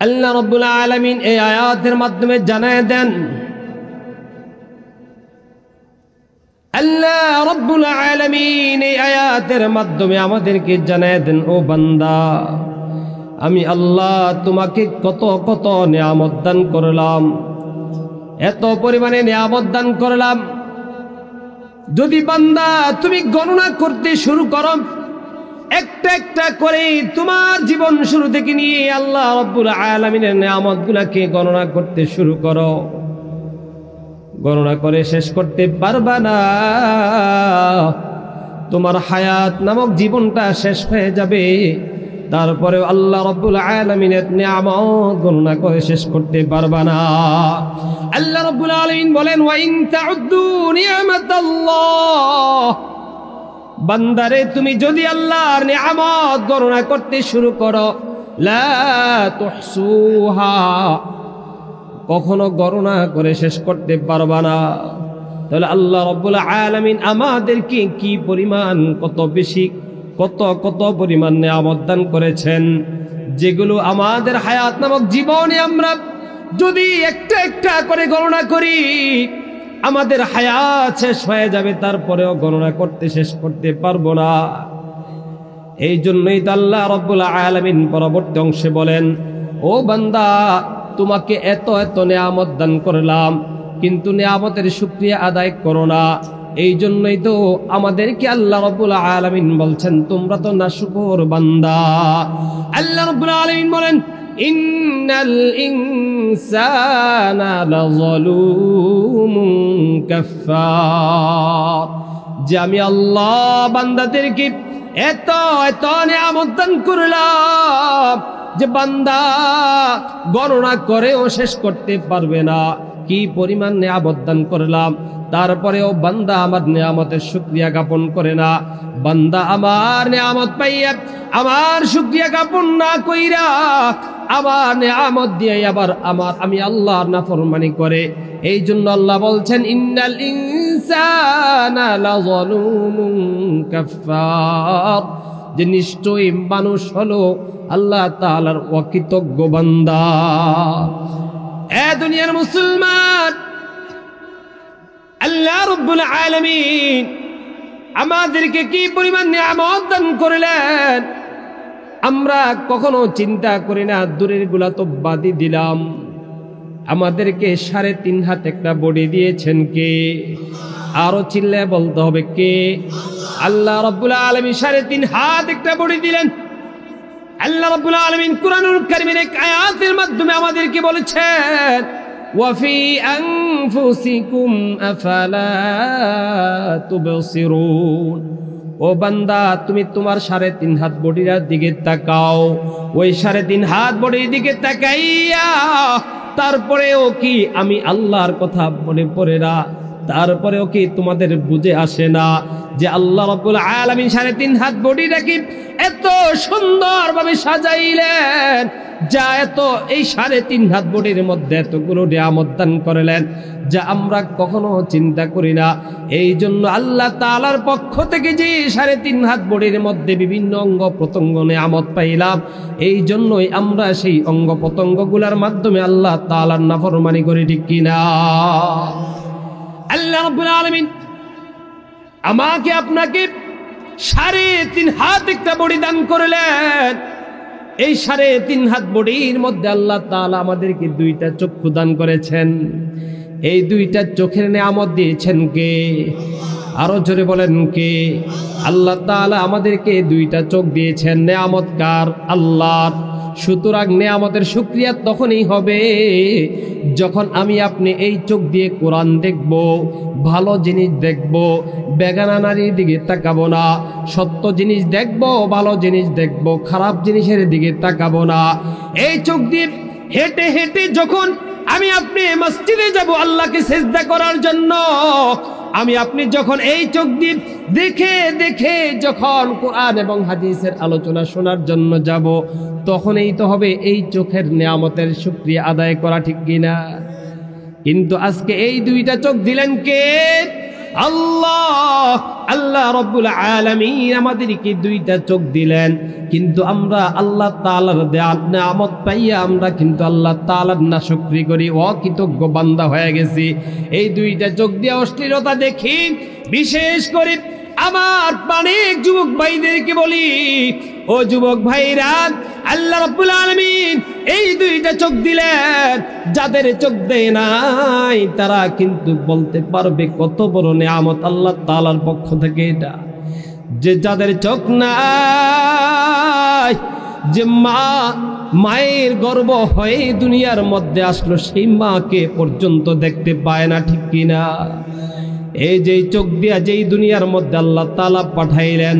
আল্লাহ রাব্বুল আলামিন এই আয়াতের মাধ্যমে জানায় দেন, আল্লাহ রাব্বুল আলামিন এই আয়াতের মাধ্যমে আমাদেরকে জানায় দেন, ও বান্দা, আমি আল্লাহ তোমাকে কত কত নিয়ামত দান করলাম, এত পরিমাণে নিয়ামত দান করলাম। যদি বান্দা তুমি গণনা করতে শুরু করো, একটা একটা করে তোমার জীবন শুরু থেকে নিয়ে আল্লাহ রাব্বুল আলামিনের নিয়ামতগুলোকে গণনা করতে শুরু করো, গণনা করে শেষ করতে পারবা না। তোমার হায়াত নামক জীবনটা শেষ হয়ে যাবে, তারপরেও আল্লাহ রাব্বুল আলামিনের নিয়ামত গণনা করে শেষ করতে পারবা না। আল্লাহ রাব্বুল আলামিন বলেন, ওয়া ইন তাউদ্দু নিয়ামাতাল্লাহ, বান্দারে তুমি যদি আল্লাহর নিয়ামত গণনা করতে শুরু করো, লা তুহসুহা, কখনো গণনা করে শেষ করতে পারবা না। তাহলে আল্লাহ রাব্বুল আলামিন আমাদেরকে কি পরিমাণ, কত বেশি, কত কত পরিমাণ নিয়ামত দান করেছেন, যেগুলো আমাদের হায়াত নামক জীবনে আমরা যদি একটা একটা করে গণনা করি, আমাদের হায়াত শেষ হয়ে যাবে, তারপরেও গণনা করতে শেষ করতে পারবো না। এই জন্যই তো আল্লাহ রাব্বুল আলামিন পরবর্তী অংশে বলেন, ও বান্দা, তোমাকে এত এত নিয়ামত দান করলাম, কিন্তু নিয়ামতের শুকরিয়া আদায় করো না। এই জন্যই তো আমাদেরকে আল্লাহ রাব্বুল আলামিন বলছেন, তোমরা তো নাশুকর বান্দা। আল্লাহ রাব্বুল আলামিন বলেন, ইন্নাল ইনসানা লাযালুমুন কাফফার, যে আমি আল্লাহ বান্দাদেরকে এত এত নিয়ামত দান করলাম যে বান্দা গণনা করেও শেষ করতে পারবে না কি পরিমাণ নিয়ামত দান করলাম। তারপরেও বান্দা আমার নিয়ামতের শুকরিয়া জ্ঞাপন করে না। বান্দা আমার নিয়ামত পাইয়া আমার শুকরিয়া জ্ঞাপন না কইরা আবার নিয়ামত দিয়ে আবার আমি আল্লাহর নাফরমানি করে। এই জন্য আল্লাহ বলছেন, ইন্নাল ইনসানা লাযালুমুন কাফফার, যে নিশ্চয়ই মানুষ হলো আল্লাহ তাআলার অকৃতজ্ঞ বান্দা। এ দুনিয়ার মুসলমান, আল্লাহ রাব্বুল আলামিন আমাদেরকে কি পরিমাণ নিয়ামত দান করলেন, আমরা কখনো চিন্তা করি না। দূরের গুলা তো বাদই দিলাম, আমাদেরকে 3.5 হাত একটা বডি দিয়েছেন কে? আরো চিল্লায় বলতে হবে কে? আল্লাহ রাব্বুল আলামিন 3.5 হাত একটা বডি দিলেন। আল্লাহ রাব্বুল আলামিন কুরআনুল কারীমের এক আয়াতের মাধ্যমে আমাদেরকে বলেছেন, ওয়াফি আনফুসিকুম আফালা তুবসিরুন, ও বান্দা তুমি তোমার 3.5 হাত বডির দিকে তাকাও। ওই 3.5 হাত বডির দিকে তাকাইয়া তারপরেও কি আমি আল্লাহর কথা মনে পড়ে না? তারপরেও কি তোমাদের বুঝে আসে না যে আল্লাহ রাব্বুল আলামিন 3.5 হাত বডিটাকে এত সুন্দরভাবে সাজাইলেন, যা এত এই 3.5 হাত বডির মধ্যে এতগুলো নিয়ামত দান করলেন যা আমরা কখনো চিন্তা করি না। এই জন্য আল্লাহ তাআলার পক্ষ থেকে যে 3.5 হাত বডির মধ্যে বিভিন্ন অঙ্গ প্রত্যঙ্গ নিয়ামত পাইলাম, এই জন্যই আমরা সেই অঙ্গ প্রত্যঙ্গগুলোর মাধ্যমে আল্লাহ তাআলার নাফরমানি করি, ঠিক কিনা? আল্লাহ রাব্বুল আলামিন আমাকে আপনাকে 3.5 হাত একটা বডি দান করলেন। এই 3.5 হাত বডির মধ্যে আল্লাহ তাআলা আমাদেরকে 2টা চক্ষু দান করেছেন। এই 2টা চোখের নিয়ামত দিয়েছেন কে? আরো জোরে বলেন কে? আল্লাহ তাআলা আমাদেরকে 2টা চোখ দিয়েছেন। নিয়ামত কার? আল্লাহর। সুতরাং নিয়ামতের শুকরিয়া তখনই হবে যখন আমি আপনি এই চোখ দিয়ে কোরআন দেখব, ভালো জিনিস দেখব, বেগানা নারীর দিকে তাকাবো না, সত্য জিনিস দেখব, ভালো জিনিস দেখব, খারাপ জিনিসের দিকে তাকাবো না। এই চোখ দিয়ে হেঁটে হেঁটে যখন আমি আপনি মসজিদে যাব আল্লাহকে সিজদা করার জন্য, আমি আপনি যখন এই চোখ দিয়ে দেখে দেখে যখন কোরআন এবং হাদিসের আলোচনা শোনার জন্য যাব, তখনই তো হবে এই চোখের নিয়ামতের শুকরিয়া আদায় করা, ঠিক কিনা? কিন্তু আজকে এই 2টা চোখ দিলেন কে? আল্লাহ রব্বুল আলামিন আমাদেরকে দুইটা চোখ দিলেন, কিন্তু আমরা আল্লাহ তাআলার দেয়া নিয়ামত পাইয়া আমরা কিন্তু আল্লাহ তাআলার নাশকরি করি, অকৃতজ্ঞ বান্দা হয়ে গেছি। এই দুইটা চোখ দিয়ে অশ্লীলতা দেখি। বিশেষ করে আমার প্রাণের যুবক ভাইদেরকে বলি, ও যুবক ভাইরা, আল্লাহ রাব্বুল আলামিন এই দুইটা চোখ দিলেন। যাদের চোখ দেয় নাই তারা কিন্তু বলতে পারবে কত বড় নিয়ামত আল্লাহ তাআলার পক্ষ থেকে এটা। যে যাদের চোখ নাই, যে মায়ের গর্ভ হয়ে দুনিয়ার মধ্যে আসলো, সেই মাকে পর্যন্ত দেখতে পায় না, ঠিক কিনা? এই যে চোখ দিয়া যেই দুনিয়ার মধ্যে আল্লাহ তাআলা পাঠাইলেন,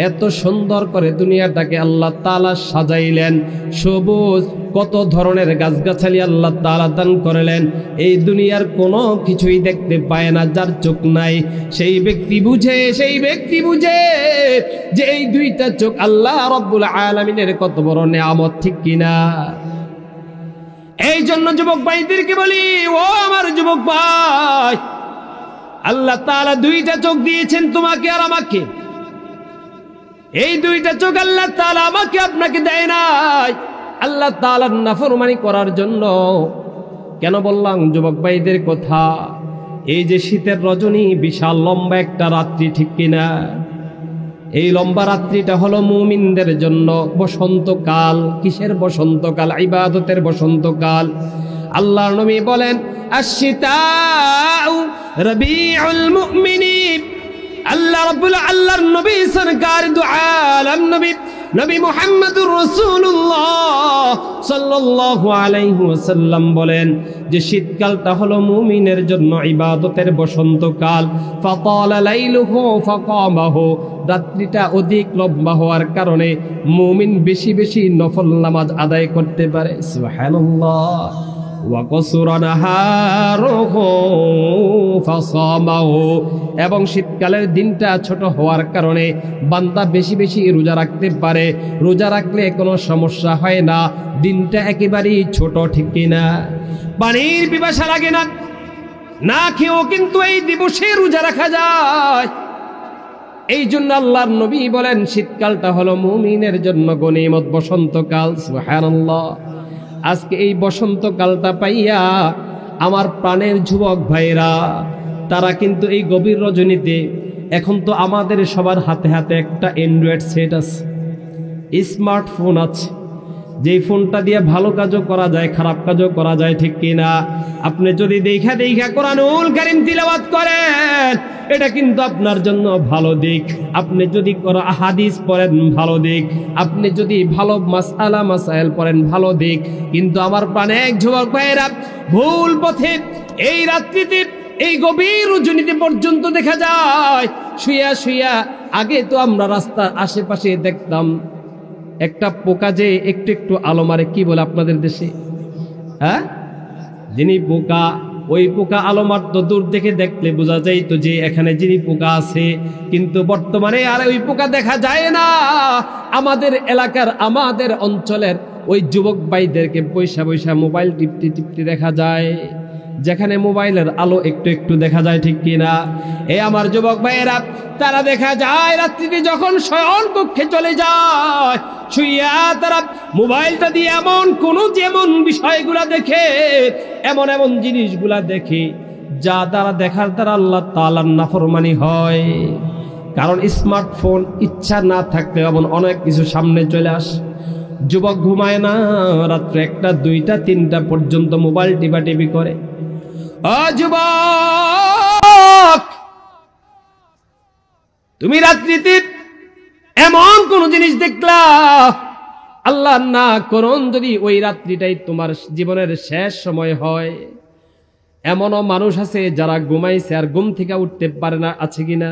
এত সুন্দর করে দুনিয়াটাকে আল্লাহ তাআলা সাজাইলেন, সবুজ কত ধরনের গাছগাছালি আল্লাহ তাআলা দান করলেন। এই দুনিয়ার কোনো কিছুই দেখতে পায় না। যার চোখ নাই সেই ব্যক্তি বুঝে যে এই দুইটা চোখ আল্লাহ রাব্বুল আলামিনের কত বড় নিয়ামত, ঠিক কিনা? এই জন্য যুবক ভাইদেরকে বলি, ও আমার যুবক ভাই, আল্লাহ তাআলা দুইটা চোখ দিয়েছেন তোমাকে আর আমাকে। এই দুইটা চোখ আল্লাহ তাআলা আমাকে আপনাকে দেয় নাই আল্লাহ তাআলার নাফরমানি করার জন্য। কেন বললাম যুবক ভাইদের কথা? এই যে শীতের রজনী, বিশাল লম্বা একটা রাত্রি, ঠিক কিনা? এই লম্বা রাত্রিটা হলো মুমিনদের জন্য বসন্তকাল। কিসের বসন্তকাল? ইবাদতের বসন্তকাল। আল্লাহর নবী বলেন, আশ-শিতাউ রাবিউল মুমিনিন। আল্লাহর নবী সরকার দু আলম নবী মুহাম্মদুর রাসূলুল্লাহ সাল্লাল্লাহু আলাইহি ওয়াসাল্লাম বলেন যে শীতকালটা হলো মুমিনের জন্য ইবাদতের বসন্তকাল। ফাতালা লাইলুহু ফাকামাহু, রাত্রিটা অধিক লম্বা হওয়ার কারণে মুমিন বেশি বেশি নফল নামাজ আদায় করতে পারে। সুবহানাল্লাহ। এবং শীতকালের দিনটা ছোট হওয়ার কারণে বান্দা বেশি বেশি রোজা রাখতে পারে। রোজা রাখলে কোনো সমস্যা হয় না, দিনটা একেবারেই ছোট, ঠিক কিনা? পানির পিপাসা লাগে না, না খেয়েও কিন্তু এই দিবসে রোজা রাখা যায়। এই জন্য আল্লাহর নবী বলেন শীতকালটা হলো মুমিনের জন্য গনিমত, বসন্তকাল। সুবহানাল্লাহ। আজকে এই বসন্তকালটা পাইয়া আমার প্রাণের যুবক ভাইরা, তারা কিন্তু এই গভীর রজনীতে, এখন তো আমাদের সবার হাতে হাতে একটা অ্যান্ড্রয়েড সেট আছে, স্মার্টফোন আছে, যেই ফোনটা দিয়ে ভালো কাজও করা যায়, খারাপ কাজও করা যায়, ঠিক কিনা? আপনি যদি দেখা কোরআনুল কারীম তিলাওয়াত করেন, এটা কিন্তু আপনার জন্য ভালো দিক। আপনি যদি হাদিস পড়েন, ভালো দিক। আপনি যদি ভালো মাসাইল পড়েন, ভালো দিক। কিন্তু আমার প্রাণে এক যুবক ভাইয়েরা ভুল পথে এই রাত্রিতে, এই গভীর রজনীতে পর্যন্ত দেখা যায় শুইয়া। আগে তো আমরা রাস্তার আশেপাশে দেখতাম একটা পোকা যে একটু একটু আলো মারে, কি বলে আপনাদের দেশে? হ্যাঁ, যিনি পোকা, ওই পোকা আলো মারতো, দূর থেকে দেখলে বোঝা যাইতো যে এখানে যিনি পোকা আছে। কিন্তু বর্তমানে আর ওই পোকা দেখা যায় না। আমাদের এলাকার, আমাদের অঞ্চলের ওই যুবক ভাইদেরকে বৈশা মোবাইল টিপতে দেখা যায়, যেখানে মোবাইলের আলো একটু একটু দেখা যায়, ঠিক কিনা? এই আমার যুবক ভাইয়েরা, তারা দেখা যায় রাত্রিতে যখন শয়ন কক্ষে চলে যায়, শুইয়া তারা মোবাইলটা দিয়ে যেমন বিষয়গুলা দেখে, এমন জিনিসগুলা দেখে যা দ্বারা দেখার দ্বারা আল্লাহ তাআলার নাফরমানি হয়। কারণ স্মার্টফোন ইচ্ছা না থাকলে এমন অনেক কিছু সামনে চলে আসে। যুবক ঘুমায় না, রাত্রে 1টা 2টা 3টা পর্যন্ত মোবাইল টিপাটিপি করে। যুবক, তুমি রাত্রিতে এমন কোন জিনিস দেখলা, আল্লাহ না করুন যদি ওই রাত্রিটাই তোমার জীবনের শেষ সময় হয়। এমনও মানুষ আছে যারা ঘুমাইছে আর ঘুম থেকে উঠতে পারে না, আছে কিনা?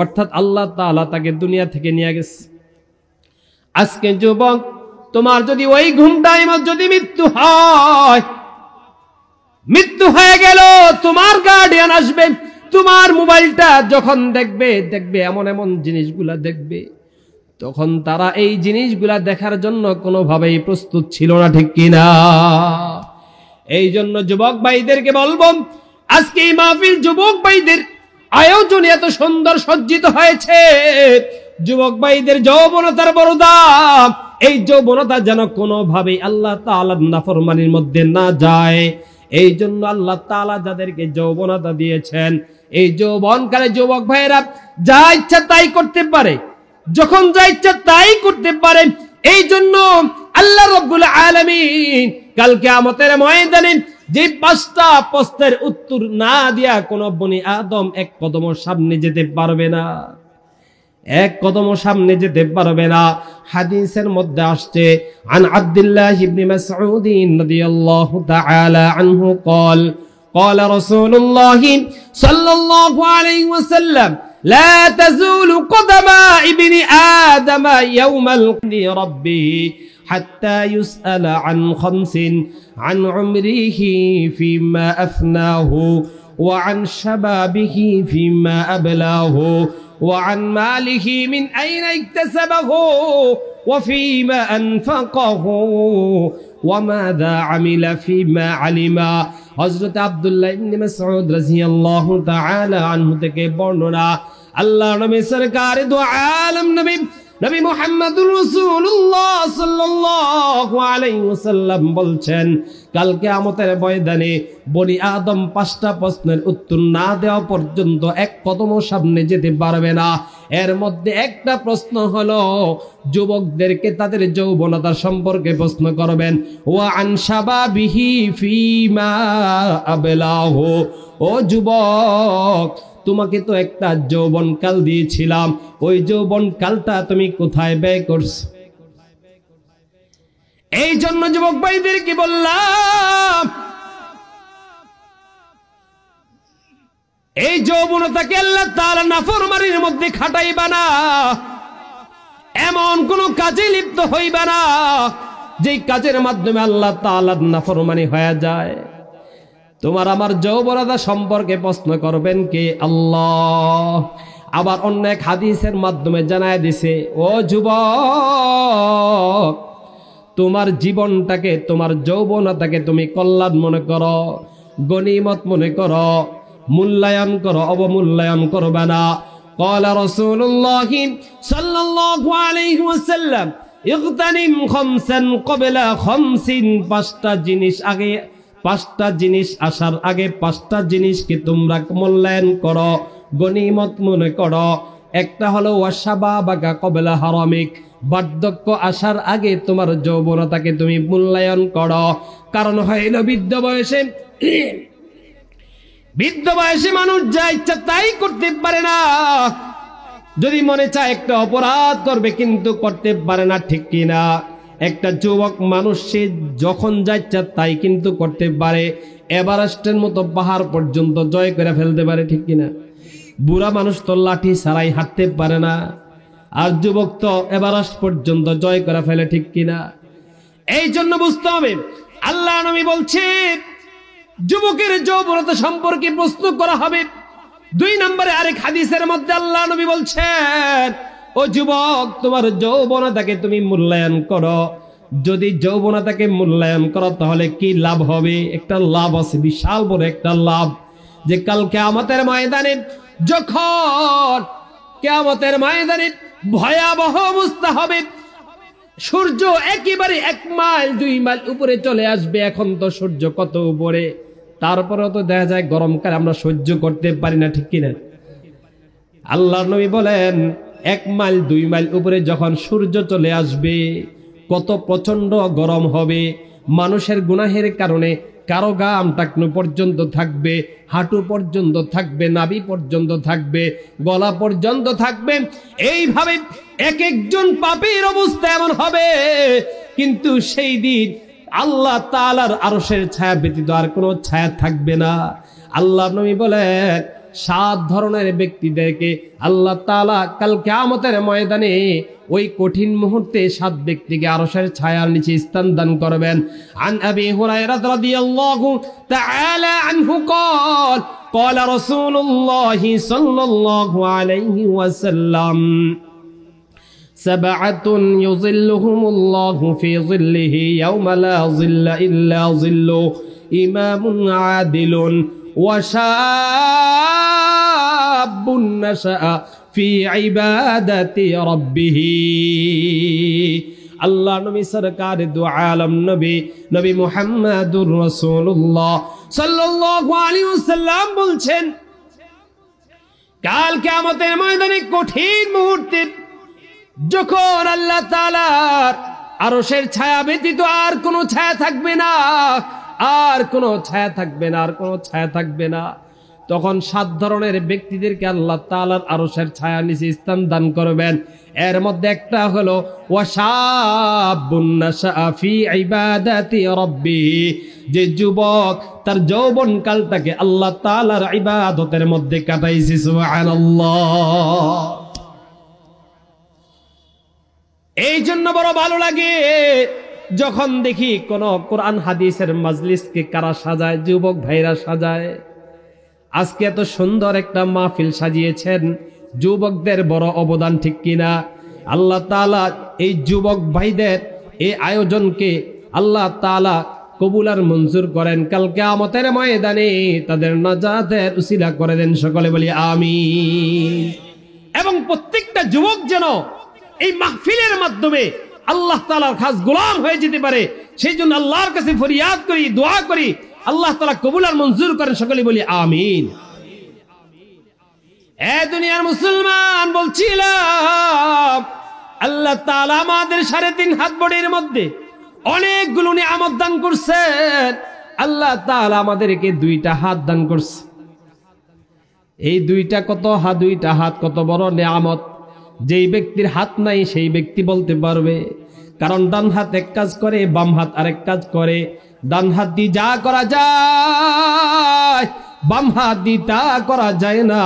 অর্থাৎ আল্লাহ তাআলা তাকে দুনিয়া থেকে নিয়ে গেছে। আজকে যুবক, তোমার যদি ওই ঘুমটাই যদি মৃত্যু হয়ে গেল, তোমার গার্ডিয়ান আসবে, তোমার মোবাইলটা যখন দেখবে এমন জিনিসগুলা দেখবে, তখন তারা এই জিনিসগুলা দেখার জন্য কোনোভাবেই প্রস্তুত ছিল না, ঠিক কিনা? এই জন্য যুবক ভাইদেরকে বলবো, আজকে এই মাহফিল যুবক ভাইদের আয়োজন এত সুন্দর সজ্জিত হয়েছে, যুবক ভাইদের যৌবনতার বড় দাম। এই যৌবনতা যেন কোনোভাবে আল্লাহ তাআলার নাফরমানির মধ্যে না যায়, এই জন্য আল্লাহ তাআলা যাদেরকে যৌবনতা দিয়েছেন, এই যৌবনকালে যুবক ভাইয়েরা যা ইচ্ছা তাই করতে পারে, যখন যা ইচ্ছা তাই করতে পারে। এই জন্য আল্লাহ রাব্বুল আলামিন কাল কিয়ামতের ময়দানে যে 5টা প্রশ্নের উত্তর না দিয়া কোন বনি আদম এক কদম সামনে যেতে পারবে না, এক কদম সামনে যেতে পারবে না। হাদিসের মধ্যে আসছে, আন আব্দুল্লাহ ইবনে মাসউদ রাদিয়াল্লাহু তাআলা আনহু قال قال رسول الله صلى الله عليه وسلم لا تزول قدم ابن آدم يوم ربه حتى يسأل عن 5 عن عمره فيما أفناه وعن شبابه فيما أبلاه وعن ماله من أين اكتسبه وفيما أنفقه وماذا عمل فيما علم। হযরত আব্দুল্লাহ ইবনে মাসউদ রাদিয়াল্লাহু তাআলা আনহু থেকে বর্ণনা, আল্লাহর নবী সরকার দু আলম নবী মুহাম্মদুর রাসূলুল্লাহ সাল্লাল্লাহু আলাইহি ওয়াসাল্লাম বলছেন, কাল কিয়ামতের ময়দানে বনি আদম 5টা প্রশ্নের উত্তর না দেওয়া পর্যন্ত এক কদম সামনে যেতে পারবে না। এর মধ্যে একটা প্রশ্ন হলো যুবকদেরকে তাদের যৌবনতা সম্পর্কে প্রশ্ন করবেন। ওয়া আন শাবাবিহি ফিমা আবলাহু, ও যুবক তোমাকে তো একটা যৌবন কাল দিয়েছিলাম, ওই যৌবন কালটা তুমি কোথায় ব্যয় করছো? এই জন্য যুবক ভাইদেরকে বললাম, এই যৌবনতাকে আল্লাহ তাআলা নাফরমানির মধ্যে খাটাইবা না, এমন কোন কাজে লিপ্ত হইবা না যে কাজের মাধ্যমে আল্লাহ তাআলার নাফরমানি হয়ে যায়। তোমার আমার যৌবনতা সম্পর্কে প্রশ্ন করবেন কে? আল্লাহ। আবার অন্য এক হাদিসের মাধ্যমে জানায় দিছে, ও যুবক তোমার জীবনটাকে, তোমার যৌবনতাকে তুমি কল্যাণ মনে করো, গনিমত মনে করো, মূল্যায়ন করো, অবমূল্যায়ন করবে না। ক্বালা রাসূলুল্লাহ সাল্লাল্লাহু আলাইহি ওয়াসাল্লাম ইগতানিম খামসান ক্বাবলা খামসিন, 5টা জিনিস আগে, 5টা জিনিস আসার আগে 5টা জিনিসকে তোমরা মূল্যায়ন করো, গনিমত মনে করো। একটা হলো ওয়াশাবাবাকা ক্বাবলা হারামিক, বার্ধক্য আসার আগে তোমার যৌবনতাকে তুমি মূল্যায়ন করো। কারণ হইল বৃদ্ধ বয়সে মানুষ যা ইচ্ছা তাই করতে পারে না। যদি মনে চায় একটা অপরাধ করবে কিন্তু করতে পারে না, ঠিক কিনা? একটা যুবক মানুষ সে যখন যা ইচ্ছা তাই কিন্তু করতে পারে, এভারেস্টের মতো পাহাড় পর্যন্ত জয় করে ফেলতে পারে, ঠিক কিনা? বুড়া মানুষ তো লাঠি ছাড়াই হাঁটতে পারে না, আর যুবক তো এভারেস্ট পর্যন্ত জয় করে ফেলে, ঠিক কিনা? এই জন্য বুঝতে হবে, আল্লাহ নবী বলছে যুবকের যৌবনতা সম্পর্কে প্রশ্ন করা হবে। 2 নম্বরে আরেক হাদিসের মধ্যে আল্লাহ নবী বলছেন, ও যুবক তোমার যৌবনতাকে তুমি মূল্যায়ন করো। যদি যৌবনতাকে মূল্যায়ন করো তাহলে কি লাভ হবে? একটা লাভ আছে, বিশাল বড় একটা লাভ, যে কাল কিয়ামতের ময়দানে, যখন কিয়ামতের ময়দানে ভয়াবহ অবস্থা হবে, সূর্য একেবারে 1 মাইল 2 মাইল উপরে চলে আসবে। এখন তো সূর্য কত উপরে, তারপরেও তো দেখা যায় গরমকালে আমরা সহ্য করতে পারি না, ঠিক কিনা? আল্লাহর নবী বলেন 1 মাইল 2 মাইল উপরে যখন সূর্য চলে আসবে কত প্রচন্ড গরম হবে। মানুষের গুনাহের কারণে কারো গাম টাকনু পর্যন্ত থাকবে, হাঁটু পর্যন্ত থাকবে, নাভি পর্যন্ত থাকবে, গলা পর্যন্ত থাকবে। এইভাবে এক একজন পাপীর অবস্থা এমন হবে, কিন্তু সেই দিন আল্লাহ তাআলার আরশের ছায়া ব্যতীত আর কোনো ছায়া থাকবে না। আল্লাহ নবী বলেন 7 ধরনের ব্যক্তিদেরকে আল্লাহ তাআলা কাল কিয়ামতের ময়দানে ওই কঠিন মুহূর্তে 7 ব্যক্তিকে আরশের ছায়ার নিচে স্থান দান করবেন। আন আবি হুরায়রা রাদিয়াল্লাহু তাআলা আনহু قال قال رسول الله صلى الله عليه وسلم سبعة يظلهم الله في ظله يوم لا ظل إلا ظله إمام عادل وشاب শাবুন নাশা ফি ইবাদাতি রাব্বিহ। আল্লাহ নবী সরকার দু আলম নবী মুহাম্মাদুর রাসূলুল্লাহ সাল্লাল্লাহু আলাইহি ওয়াসাল্লাম বলছেন, কাল কিয়ামতের ময়দানে কঠিন মুহূর্তে যখন আল্লাহ তাআলার আরশের ছায়া ব্যতীত আর কোনো ছায়া থাকবে না, আর কোনো ছায়া থাকবে না, আর কোনো ছায়া থাকবে না, তখন 7 ধরনের ব্যক্তিদেরকে আল্লাহ তাআলার আরশের ছায়া নিচে স্থান দান করবেন। এর মধ্যে একটা হলো ওয়াশাবুন নাশা ফি ইবাদাতি রাব্বিহ, যে যুবক তার যৌবন কালটাকে আল্লাহ তাআলার ইবাদতের মধ্যে কাটাইছে। সুবহানাল্লাহ। এই জন্য বড় ভালো লাগে যখন দেখি কোন কোরআন হাদিসের মাজলিসকে কারা সাজায়, যুবক ভাইরা সাজায়। আজকে এত সুন্দর একটা মাহফিল সাজিয়েছেন, যুবকদের বড় অবদান, ঠিক কিনা? আল্লাহ তাআলা এই যুবক ভাইদের এই আয়োজনকে আল্লাহ তাআলা কবুল আর মঞ্জুর করেন, কাল কিয়ামতের ময়দানে তাদের নাজাতের উসিলা করে দেন। সকলে বলি আমিন। এবং প্রত্যেকটা যুবক যেন এই মাহফিলের মাধ্যমে আল্লাহ তাআলার খাস গোলাম হয়ে যেতে পারে, সেই জন্য আল্লাহর কাছে ফরিয়াদ করি, দোয়া করি, আল্লাহ তাআলা কবুল আর মঞ্জুর করেন। সকলে বলি আমিন। এ দুনিয়ার মুসলমান, বলছিলাম আল্লাহ তাআলা আমাদের 3.5 হাত বডির মধ্যে অনেকগুলো নিয়ামত দান করছেন। আল্লাহ তাআলা আমাদেরকে 2টা হাত দান করছে। এই 2টা হাত কত বড় নিয়ামত। যেই ব্যক্তির হাত নাই সেই ব্যক্তি বলতে পারবে, কারণ ডান হাত এক কাজ করে, বাম হাত আরেক কাজ করে। ডান হাত দিয়ে যা করা যায় বাম হাত দিয়ে তা করা যায় না,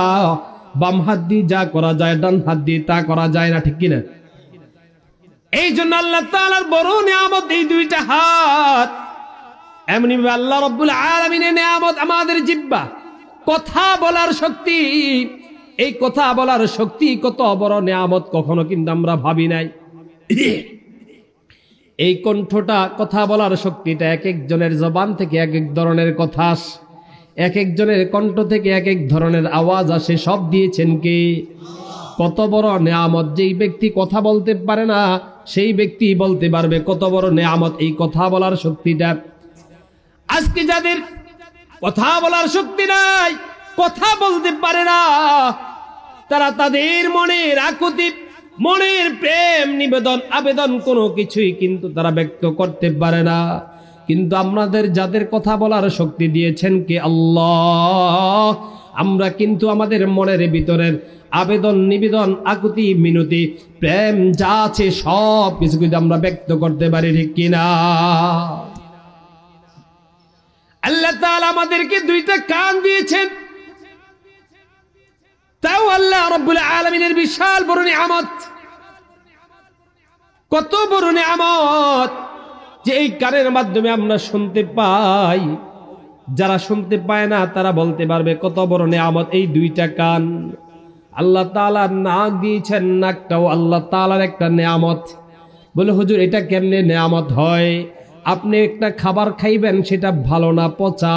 বাম হাত দিয়ে যা করা যায় ডান হাত দিয়ে তা করা যায় না, ঠিক কিনা? এই জন্য আল্লাহ তাআলার বড় নিয়ামত এই 2টা হাত। এমনি আল্লাহ রাব্বুল আলামিনের নিয়ামত আমাদের জিহ্বা, কথা বলার শক্তি। এই কথা বলার শক্তি কত বড় নিয়ামত, কখনো কিন্তু আমরা ভাবি নাই। এই কণ্ঠটা, কথা বলার শক্তিটা, এক একজনের জবান থেকে এক এক ধরনের কথা আসে, এক একজনের কণ্ঠ থেকে এক এক ধরনের আওয়াজ আসে। সব দিয়েছেন কে? কত বড় নিয়ামত। যেই ব্যক্তি কথা বলতে পারে না সেই ব্যক্তি বলতে পারবে কত বড় নিয়ামত এই কথা বলার শক্তিটা। আজকে যাদের কথা বলার শক্তি নাই, কথা বলতে পারে না, তারা তাদের মনের আকুতি, মনের প্রেম নিবেদন, আবেদন কোনো কিছুই কিন্তু তারা ব্যক্ত করতে পারে না। কিন্তু আমাদের যাদের কথা বলার শক্তি দিয়েছেন কে? আল্লাহ। আমরা কিন্তু আমাদের মনের ভিতরের আবেদন, নিবেদন, আকুতি, মিনতি, প্রেম যা আছে সব কিছু কিন্তু আমরা ব্যক্ত করতে পারি, ঠিক কিনা? আল্লাহ তাআলা আমাদেরকে 2টা কান দিয়েছেন, তাও আল্লাহ রাব্বুল আলামিনের বিশাল বড় নিয়ামত। কত বড় নিয়ামত যে এই কানের মাধ্যমে আমরা শুনতে পাই। যারা শুনতে পায় না তারা বলতে পারবে কত বড় নিয়ামত এই 2টা কান। আল্লাহ তাআলা নাক দিয়েছেন, নাকটাও আল্লাহ তাআলার একটা নিয়ামত। বলে হুজুর এটা কেমনে নিয়ামত হয়? আপনি একটা খাবার খাইবেন, সেটা ভালো না পচা,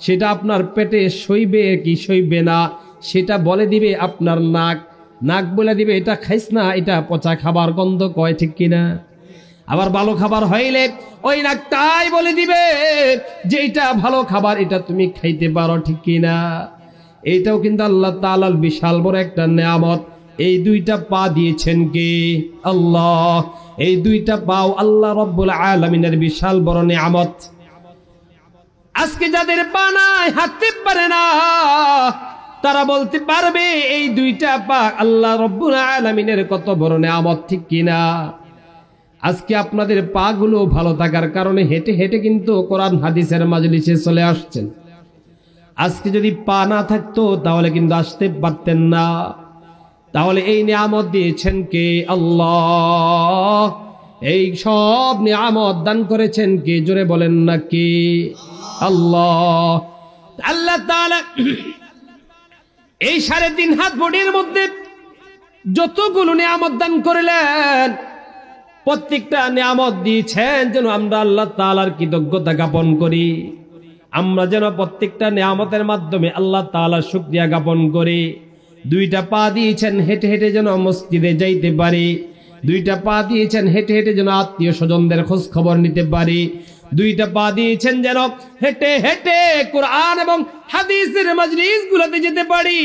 সেটা আপনার পেটে সইবে কি সইবে না সেটা বলে দিবে আপনার নাক। নাক বলে দিবে এটা খাইস না, এটা পচা খাবার, গন্ধ কয়, ঠিক কিনা? আবার ভালো খাবার হইলে ওই নাকটাই বলে দিবে যে এটা ভালো খাবার, এটা তুমি খাইতে পারো, ঠিক কিনা? এইটাও কিন্তু আল্লাহ তাআলার বিশাল বড় একটা নিয়ামত। এই 2টা পা দিয়েছেন কে? আল্লাহ। এই 2টা পাও আল্লাহ রাব্বুল আলামিনের বিশাল বড় নিয়ামত। আজকে যাদের পা নাই, হাঁটতে পারে না, তারা বলতে পারবে এই 2টা পা আল্লাহ রাব্বুল আলামিনের কত বড় নিয়ামত, ঠিক কিনা? আজকে আপনাদের পা গুলো ভালো থাকার কারণে হেঁটে হেঁটে কিন্তু কোরআন হাদিসের মাজলিসে চলে আসছেন। আজকে যদি পা না থাকতো তাহলে কিন্তু আসতে পারতেন না। তাহলে এই নিয়ামত দিয়েছেন কে? আল্লাহ। এই সব নিয়ামত দান করেছেন কে? জোরে বলেন না কে? আল্লাহ। আল্লাহ তাআলা এই 3.5 হাত বডির মধ্যে যতগুলো নিয়ামত দান করলেন, প্রত্যেকটা নিয়ামত দিয়েছেন যেন আমরা আল্লাহ তাআলার কৃতজ্ঞতা জ্ঞাপন করি। আমরা যেন প্রত্যেকটা নিয়ামতের মাধ্যমে আল্লাহ তাআলার শুকরিয়া জ্ঞাপন করি। দুইটা পা দিয়েছেন হেঁটে হেঁটে যেন মসজিদে যাইতে পারি, দুইটা পা দিয়েছেন হেঁটে হেঁটে যেন আত্মীয় স্বজনদের খোঁজ খবর নিতে পারি, দুইটা পা দিয়েছেন যেন হেঁটে হেঁটে কোরআন এবং হাদিসের মাজলিস গুলোতে যেতে পারি।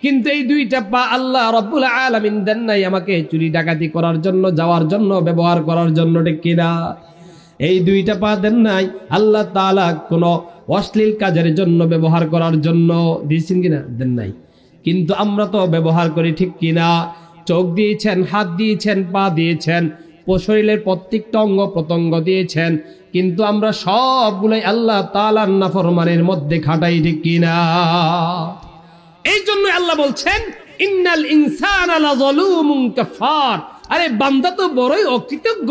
কিন্তু এই দুইটা পা আল্লাহ রাব্বুল আলামিন দেন নাই আমাকে চুরি ডাকাতি করার জন্য, যাওয়ার জন্য, ব্যবহার করার জন্য, ঠিক কিনা? এই দুইটা পা দেন নাই আল্লাহ তাআলা কোনো অশ্লীল কাজের জন্য, ব্যবহার করার জন্য। দিয়েছেন কিনা? দেন নাই। কিন্তু আমরা তো ব্যবহার করি, ঠিক কিনা? চোখ দিয়েছেন, হাত দিয়েছেন, পা দিয়েছেন, শরীরের প্রত্যেকটা অঙ্গ প্রত্যঙ্গ দিয়েছেন, কিন্তু আমরা সবগুলোই আল্লাহ তাআলার নাফরমানের মধ্যে খাটাই, ঠিক কিনা? এই জন্য আল্লাহ বলছেন ইন্নাল ইনসানা লাযালুমুন কাফার। আরে বান্দা তো বড়ই অকৃতজ্ঞ,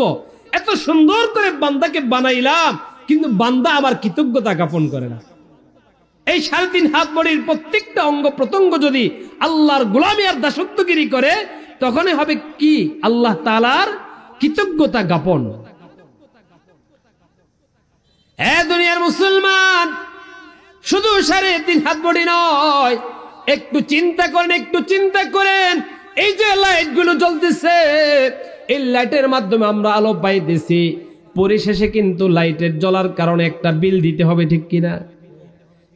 এত সুন্দর করে বান্দাকে বানাইলাম, কিন্তু বান্দা আমার কৃতজ্ঞতা জ্ঞাপন করে না। এই 3.5 হাত বডির প্রত্যেকটা অঙ্গ প্রত্যঙ্গ যদি আল্লাহর গোলামি আর দাসত্বগিরি করে, তখনই হবে কি? আল্লাহ তাআলার কৃতজ্ঞতা জ্ঞাপন। দুনিয়ার মুসলমান, শুধু 3.5 হাত বডি নয়, একটু চিন্তা করেন, একটু চিন্তা করেন। এই যে লাইট গুলো জ্বলতেছে, এই লাইটের মাধ্যমে আমরা আলো পাইতেছি, পরিশেষে কিন্তু লাইটের জ্বলার কারণে একটা বিল দিতে হবে, ঠিক কিনা?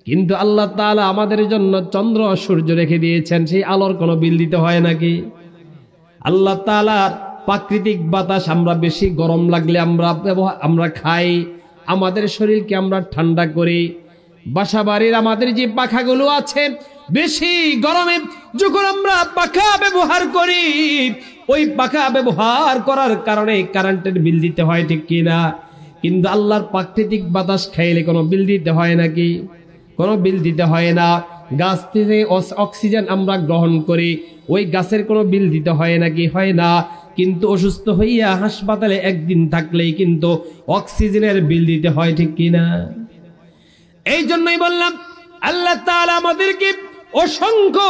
কিন্তু আল্লাহ তাআলা আমাদের জন্য চন্দ্র সূর্য রেখে দিয়েছেন, সেই আলোর কোনো বিল দিতে হয় নাকি? আল্লাহ তাআলার প্রাকৃতিক বাতাস, আমরা বেশি গরম লাগলে আমরা খাই, আমাদের শরীরকে আমরা ঠান্ডা করি। বাসা বাড়ির আমাদের যে পাখাগুলো আছে, বেশি গরমে যখন আমরা পাখা ব্যবহার করি, ওই পাখা ব্যবহার করার কারণে কারেন্টের বিল দিতে হয়, ঠিক কিনা? কিন্তু আল্লাহর প্রাকৃতিক বাতাস খাইলে কোনো বিল দিতে হয় নাকি? কোনো বিল দিতে হয় না। গাছ থেকে অক্সিজেন আমরা গ্রহণ করি, ওই গাছের কোনো বিল দিতে হয় নাকি? হয় না। কিন্তু অসুস্থ হইয়া হাসপাতালে একদিন থাকলেই কিন্তু অক্সিজেনের বিল দিতে হয়, ঠিক কিনা? এই জন্যই বললাম আল্লাহ তাআলা আমাদেরকে অসংখ্য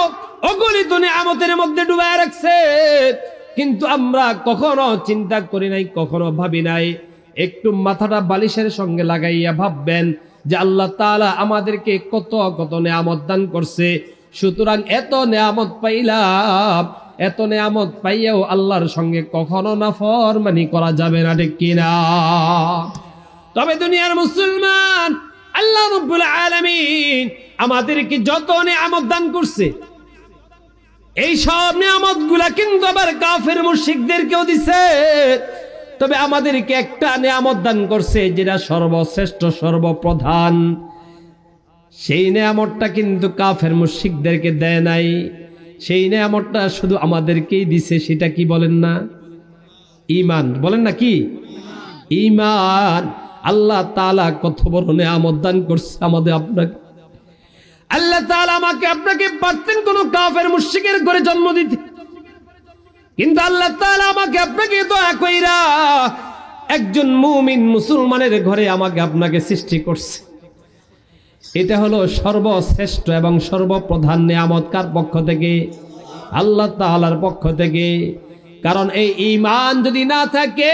অগণিত নিয়ামতের মধ্যে ডুবায় রাখছে, কিন্তু আমরা কখনো চিন্তা করি নাই, কখনো ভাবি নাই। একটু মাথাটা বালিশের সঙ্গে লাগাইয়া ভাববেন যে আল্লাহ তাআলা আমাদেরকে কত কত নিয়ামত দান করছে। সুতরাং এত নিয়ামত পাইলাম, এত নিয়ামত পাইয়াও আল্লাহর সঙ্গে কখনো নাফরমানি করা যাবে না, ঠিক কিনা? তবে দুনিয়ার মুসলমান, আল্লাহ রাব্বুল আলামিন আমাদেরকে যত নিয়ামত দান করছে, এই সব নিয়ামত গুলা কিন্তু আবার কাফের মুশরিকদেরকেও দিছে। তবে আমাদেরকে একটা নিয়ামত দান করছে যেটা সর্বশ্রেষ্ঠ, সর্বপ্রধান। সেই নিয়ামতটা কিন্তু কাফের মুশরিকদেরকে দেয় নাই, সেই নিয়ামতটা শুধু আমাদেরকেই দিছে। সেটা কি বলেন না? ঈমান। বলেন না কি? ঈমান। আল্লাহ তাআলা কত বড় নিয়ামত দান করছে আমাদের, আপনাকে। আল্লাহ তাআলা আমাকে আপনাকে পারতেন কোন কাফের মুশরিকের ঘরে জন্ম দিতে, কিন্তু আল্লাহ তাআলা আমাকে আপনাকে দয়া কইরা একজন মুমিন মুসলমানের ঘরে আমাকে আপনাকে সৃষ্টি করছে। এটা হলো সর্বশ্রেষ্ঠ এবং সর্বপ্রধান নিয়ামত। কার পক্ষ থেকে? আল্লাহ তাআলার পক্ষ থেকে। কারণ এই ঈমান যদি না থাকে,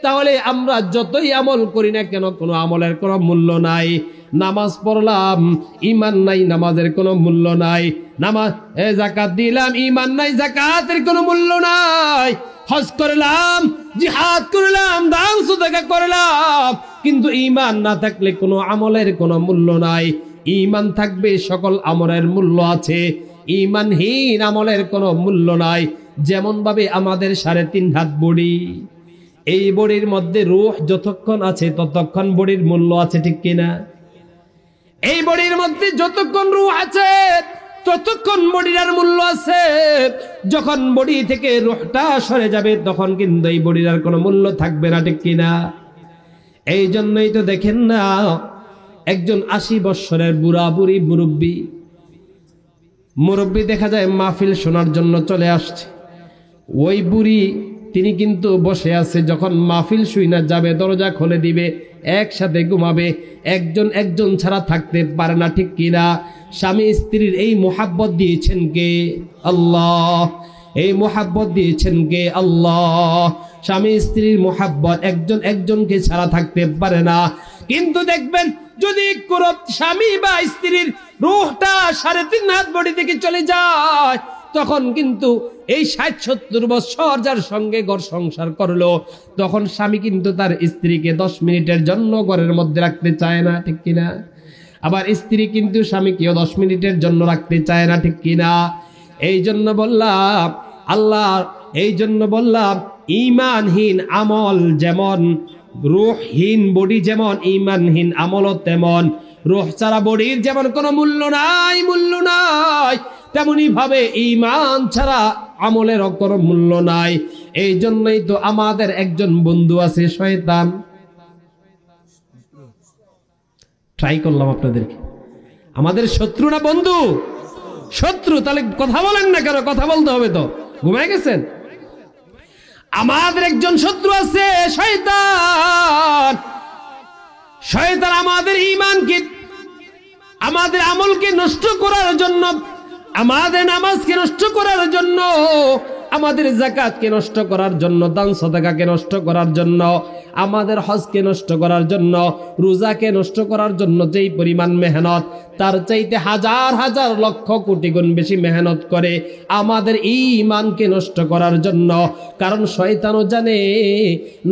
তাহলে আমরা যতই আমল করি না কেন, কোনো আমলের কোনো মূল্য নাই। নামাজ পড়লাম, ঈমান নাই, নামাজের কোনো মূল্য নাই। যাকাত দিলাম, ঈমান নাই, যাকাতের কোনো মূল্য নাই। হজ করলাম, জিহাদ করলাম, দান সাদাকা করলাম, কিন্তু ঈমান না থাকলে কোনো আমলের কোনো মূল্য নাই। ঈমান থাকবে, সকল আমলের মূল্য আছে। ঈমানহীন আমলের কোনো মূল্য নাই। যেমন ভাবে আমাদের 3.5 হাত বডি, এই বডির মধ্যে রূহ যতক্ষণ আছে ততক্ষণ বডির মূল্য আছে, ঠিক কিনা? এই বডির মধ্যে যতক্ষণ রূহ আছে ততক্ষণ বডির আর মূল্য আছে। যখন বডি থেকে রূহটা সরে যাবে, তখন কিন্তু এই বডির আর কোনো মূল্য থাকবে না, ঠিক কিনা? এই জন্যই তো দেখেন না, একজন 80 বৎসরের বুড়া বুড়ি মুরব্বী দেখা যায় মাহফিল শোনার জন্য চলে আসছে। ওই বুড়ি তিনি কিন্তু বসে আছে, যখন মাহফিল শুইনা যাবে দরজা খুলে দিবে, একসাথে ঘুমাবে, একজন ছাড়া থাকতে পারে না, ঠিক কিনা? স্বামী স্ত্রীর এই মোহাব্বত দিয়েছেন কে? আল্লাহ। এই মোহাব্বত দিয়েছেন কে? আল্লাহ। স্বামী স্ত্রীর মোহাব্বত একজনকে ছাড়া থাকতে পারে না। কিন্তু দেখবেন যদি কোনো স্বামী বা স্ত্রীর রূহটা 3.5 হাত বডি থেকে চলে যায়, তখন কিন্তু এই 60-70 বছর যার সঙ্গে ঘর সংসার করলো, তখন স্বামী কিন্তু তার স্ত্রীকে 10 মিনিটের জন্য ঘরের মধ্যে রাখতে চায় না, ঠিক কিনা? আবার স্ত্রী কিন্তু স্বামীকেও 10 মিনিটের জন্য রাখতে চায় না, ঠিক কিনা? এই জন্য বললাম এই জন্য বললাম ঈমানহীন আমল যেমন, রূহহীন বডি যেমন, ঈমানহীন আমলও তেমন। রূহ ছাড়া বডির যেমন কোনো মূল্য নাই, তেমনি ভাবে ঈমান ছাড়া আমলেরও কোনো মূল্য নাই। এই জন্যই তো আমাদের একজন বন্ধু আছে শয়তান। ট্রাই করলাম আপনাদেরকে, আমাদের শত্রু না বন্ধু? শত্রু। তাহলে কথা বলেন না কেন? কথা বলতে হবে তো, ঘুমায় গেছেন? আমাদের একজন শত্রু আছে শয়তান। শয়তান আমাদের ঈমানকে, আমাদের আমলকে নষ্ট করার জন্য, আমাদের নামাজকে নষ্ট করার জন্য, আমাদের যাকাতকে নষ্ট করার জন্য, দান সাদাকাকে নষ্ট করার জন্য, আমাদের হজকে নষ্ট করার জন্য, রোজাকে নষ্ট করার জন্য যেই পরিমাণ মেহনত, তার চাইতে হাজার হাজার লক্ষ কোটি গুণ বেশি মেহনত করে আমাদের ঈমানকে নষ্ট করার জন্য। কারণ শয়তানও জানে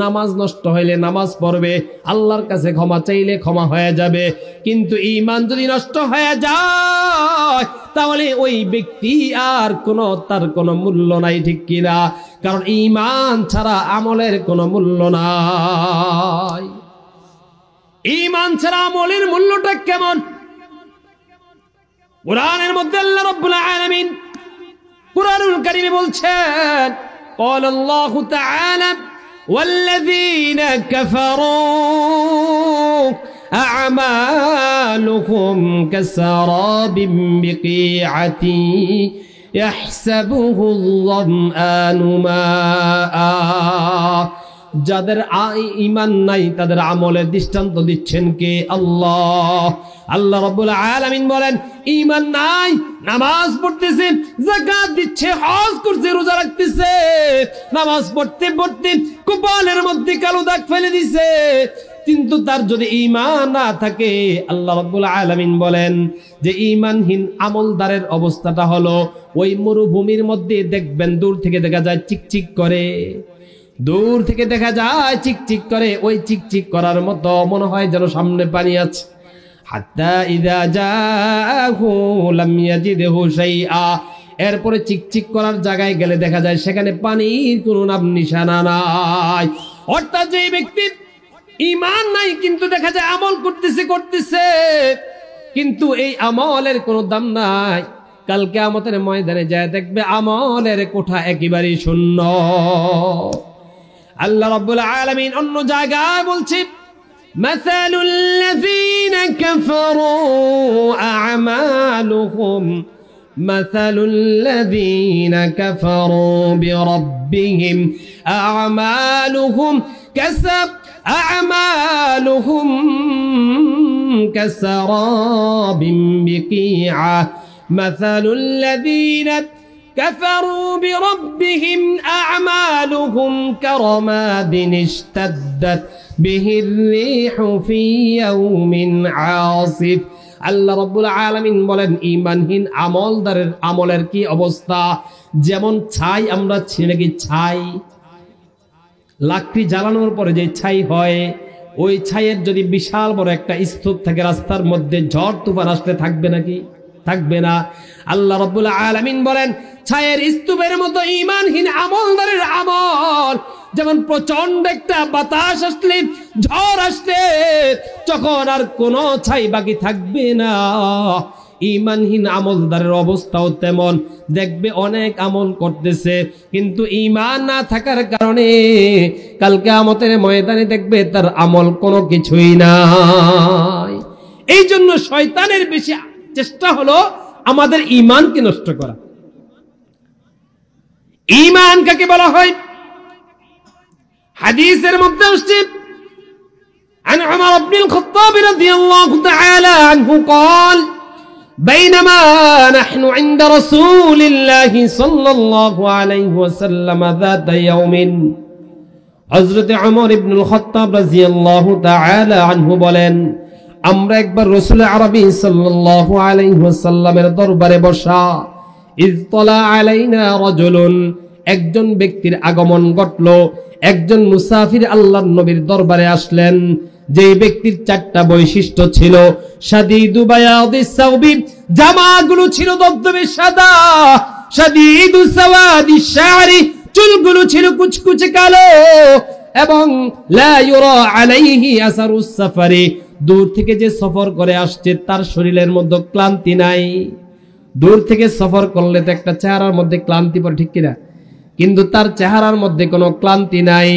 নামাজ নষ্ট হইলে নামাজ পড়বে, আল্লাহর কাছে ক্ষমা চাইলে ক্ষমা হয়ে যাবে, কিন্তু ঈমান যদি নষ্ট হয়ে যায় তাহলে ওই ব্যক্তি আর তার কোনো মূল্য নাই, ঠিক কিনা? কারণ ঈমান ছাড়া আমলের কোনো মূল্য নাই। ঈমান ছাড়া আমলের মূল্যটা কেমন? কুরআনের মধ্যে আল্লাহ রাব্বুল আলামিন কুরআনুল কারীমে বলছেন, قال الله تعالى والذين كفروا أعمالهم كسراب بقيعة يحسبه الظمآن ماء। যাদের ঈমান নাই তাদের আমলের দৃষ্টান্ত দিচ্ছেন কে? আল্লাহ। আল্লাহ রাব্বুল আলামিন বলেন, ঈমান নাই, নামাজ পড়তেছে, যাকাত দিচ্ছে, হজ করছে, রোজা রাখতেছে, নামাজ পড়তে পড়তে কপালের মধ্যে কালো দাগ ফেলে দিছে, কিন্তু তার যদি ঈমান না থাকে, আল্লাহ রাব্বুল আলামিন বলেন যে ঈমানহীন আমলদারের অবস্থাটা হলো ওই মরুভূমির মধ্যে দেখবেন দূর থেকে দেখা যায় চিকচিক করে, দূর থেকে দেখা যায় চিকচিক করে, ওই চিকচিক করার মতো মনে হয় যেন সামনে পানি আছে। হাত্তা ইযা জাআহু লাম ইয়াজিদহু শাইআ, এরপরে চিকচিক করার জায়গায় গেলে দেখা যায় সেখানে পানির কোনো নাম নিশানা নাই। অর্থাৎ যে ব্যক্তি ঈমান নাই কিন্তু দেখা যায় আমল করতেছে, কিন্তু এই আমলের কোনো দাম নাই, কাল কিয়ামতের ময়দানে যায় দেখবে আমলের কোঠা একেবারেই শূন্য। আল্লাহ রাব্বুল আলামিন অন্য জায়গায় বলছে, মাসালুল লাযীনা কাফারু আ'মালুহুম মাসালুল লাযীনা কাফারু বিরাব্বিহিম আ'মালুহুম কাসারাবিন বিকিআ মাসালুল লাযীনা كفروا بربهم أعمالهم كرماد اشتدت به الريح في يوم عاصف। আল্লাহ রাব্বুল আলামিন বলেন, ঈমানহীন আমলদারের আমলের কি অবস্থা? যেমন ছাই, আমরা ছিঁড়ে কি ছাই, লাকড়ি জ্বালানোর পরে যে ছাই হয়, ওই ছাইয়ের যদি বিশাল বড় একটা স্তূপ থাকে রাস্তার মধ্যে, ঝড় তুফান আসলে থাকবে নাকি? থাকবে না। আল্লাহ রাব্বুল আলামিন বলেন, ছায়ের স্তূপের মতো ঈমানহীন আমলদারের আমল, যেমন প্রচন্ড একটা বাতাস আসলে, ঝড় আসলে তখন আর কোনো ছাই বাকি থাকবে না, ঈমানহীন আমলদারের অবস্থাও তেমন। দেখবে অনেক আমল করতেছে কিন্তু ঈমান না থাকার কারণে কাল কিয়ামতের ময়দানে দেখবে তার আমল কোনো কিছুই নাই। এই জন্য শয়তানের বেশি চেষ্টা হলো আমাদের ঈমানকে নষ্ট করা। ঈমান কাকে বলা হয়? হাদিসের মধ্যে আসছে, عن عمر بن الخطاب رضي الله تعالى عنه قال بينما نحن عند رسول الله صلى الله عليه وسلم ذات يوم হযরত ওমর ইবনুল খাত্তাব রাদিয়াল্লাহু তাআলা আনহু বলেন, আমরা একবার রাসূল আরবি সাল্লাল্লাহু আলাইহি ওয়াসাল্লামের দরবারে বসা, ইয তালা আলাইনা রাজুলুন, একজন ব্যক্তির আগমন ঘটল। একজন মুসাফির আল্লাহর নবীর দরবারে আসলেন। যে ব্যক্তির চারটা বৈশিষ্ট্য ছিল, শাদীদু বায়াদিস সাওবি, জামাগুলো ছিল দবদবে সাদা, শাদীদু সাওয়াদিশ শা'রি, চুলগুলো ছিল কুচকুচে কালো, এবং লা ইউরা আলাইহি আসারুস সাফারি, দূর থেকে যে সফর করে আসছে তার শরীরের মধ্যে ক্লান্তি নাই। দূর থেকে সফর করলে তো একটা চেহারার মধ্যে ক্লান্তি পড়ে, ঠিক কিনা? কিন্তু তার চেহারার মধ্যে কোনো ক্লান্তি নাই।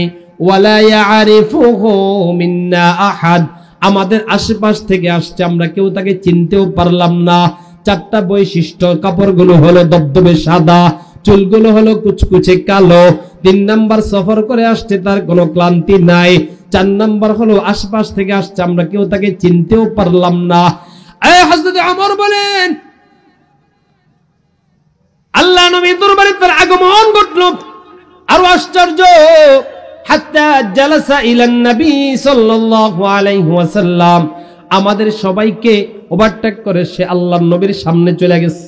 ওয়ালা ইয়ারিফুহু মিন্না আহাদ, আমাদের আশেপাশ থেকে আসছে, আমরা কেউ তাকে চিনতেও পারলাম না। চারটা বৈশিষ্ট্য, কাপড়গুলো হলো দবদবে সাদা, চুলগুলো হলো কুচকুচে কালো। 3 নাম্বার, সফর করে আসছে, তার কোনো ক্লান্তি নাই। 4 নাম্বার হলো আশেপাশ থেকে আসছে, আমরা কেউ তাকে চিনতেও পারলাম না। হযরত ওমর বলেন, আল্লাহ নবীর দরবারে তার আগমন ঘটল। আর আশ্চর্য, হাত্তা জালাসা ইলান নবী সাল্লাল্লাহু আলাইহি ওয়াসাল্লাম, আমাদের সবাইকে ওভারটেক করে সে আল্লাহর নবীর সামনে চলে গেছে।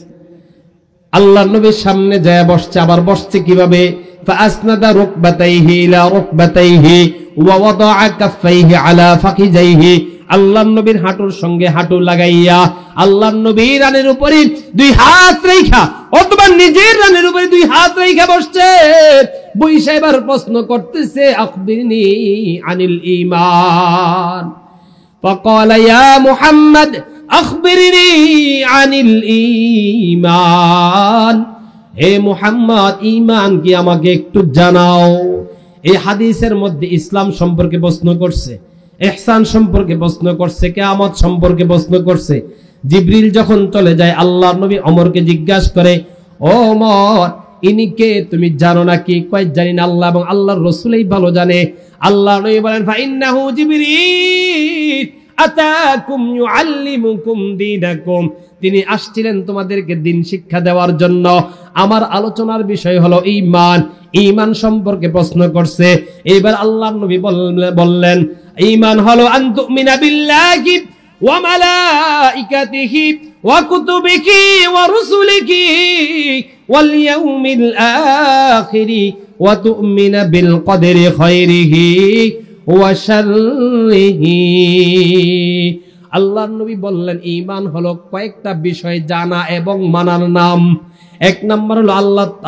আল্লাহর নবীর সামনে যায় বসছে। আবার বসছে কিভাবে? ফাসনাদা রুকবাতাইহি ইলা রুকবাতাইহি ওয়া ওয়াদাআ কাফাইহি আলা ফাখিজাইহি, আল্লাহর নবীর হাঁটুর সঙ্গে হাঁটু লাগাইয়া আল্লাহর নবীর রানের উপরে 2 হাত রাইখা, অথবা নিজের রানের উপরে 2 হাত রাইখা বসছে। বইসা এবার প্রশ্ন করতেছে, আখবিরনি আনিল ঈমান। ফাকালা ইয়া মুহাম্মদ আখবিরনি আনিল ঈমান, হে মুহাম্মদ, ঈমান কি আমাকে একটু জানাও। এই হাদিসের মধ্যে ইসলাম সম্পর্কে প্রশ্ন করছে, ইহসান সম্পর্কে প্রশ্ন করছে, কিয়ামত সম্পর্কে প্রশ্ন করছে। জিবরিল যখন চলে যায়, আল্লাহর নবী ওমরকে জিজ্ঞাসা করে, ও ওমর, ইনি কে, তুমি জানো নাকি? কয়, জানি না, আল্লাহ এবং আল্লাহর রাসূলই ভালো জানে। আল্লাহর নবী বলেন, ফাইন্নাহু জিবরিল আতাকুম ইউআল্লিমুকুম দীনাকুম, তিনি আসছিলেন তোমাদেরকে দিন শিক্ষা দেওয়ার জন্য। আমার আলোচনার বিষয় হলো ঈমান। ঈমান সম্পর্কে প্রশ্ন করছে। এবার আল্লাহর নবী বললেন, ঈমান হলো আন তুমিনা বিল্লাহি ওয়া মালাইকাতিহি ওয়া কুতুবিহি ওয়া রুসুলিহি ওয়াল ইয়াউমিল আখিরি ওয়া তুমিনা বিল কদরি খায়রিহি ওয়া শাররিহি। আল্লাহর নবী বললেন, ঈমান হলো কয়েকটা বিষয় জানা এবং মানার নাম। 1 নম্বর হলো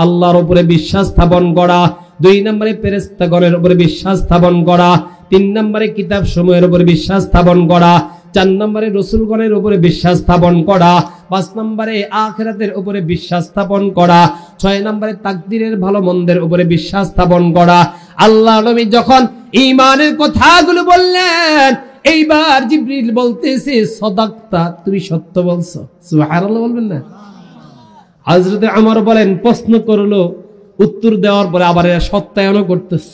আল্লাহর উপরে বিশ্বাস স্থাপন করা। 2 নম্বরে ফেরেশতাগণের উপরে বিশ্বাস স্থাপন করা। 3 নম্বরে কিতাব সমূহের উপরে বিশ্বাস স্থাপন করা। 4 নম্বরে রাসূলগণের উপরে বিশ্বাস স্থাপন করা। 5 নম্বরে আখিরাতের উপরে বিশ্বাস স্থাপন করা। 6 নম্বরে তাকদীরের ভালো মন্দের উপরে বিশ্বাস স্থাপন করা। আল্লাহ নবী যখন ঈমানের কথাগুলো বললেন, এইবার জিবরিল বলতেছে, সাদাকতা, তুমি সত্য বলছো। সুবহানাল্লাহ বলবেন না? হযরত ওমর বলেন, প্রশ্ন করলো, উত্তর দেওয়ার পরে আবার এরা সত্যায়নও করতেছে।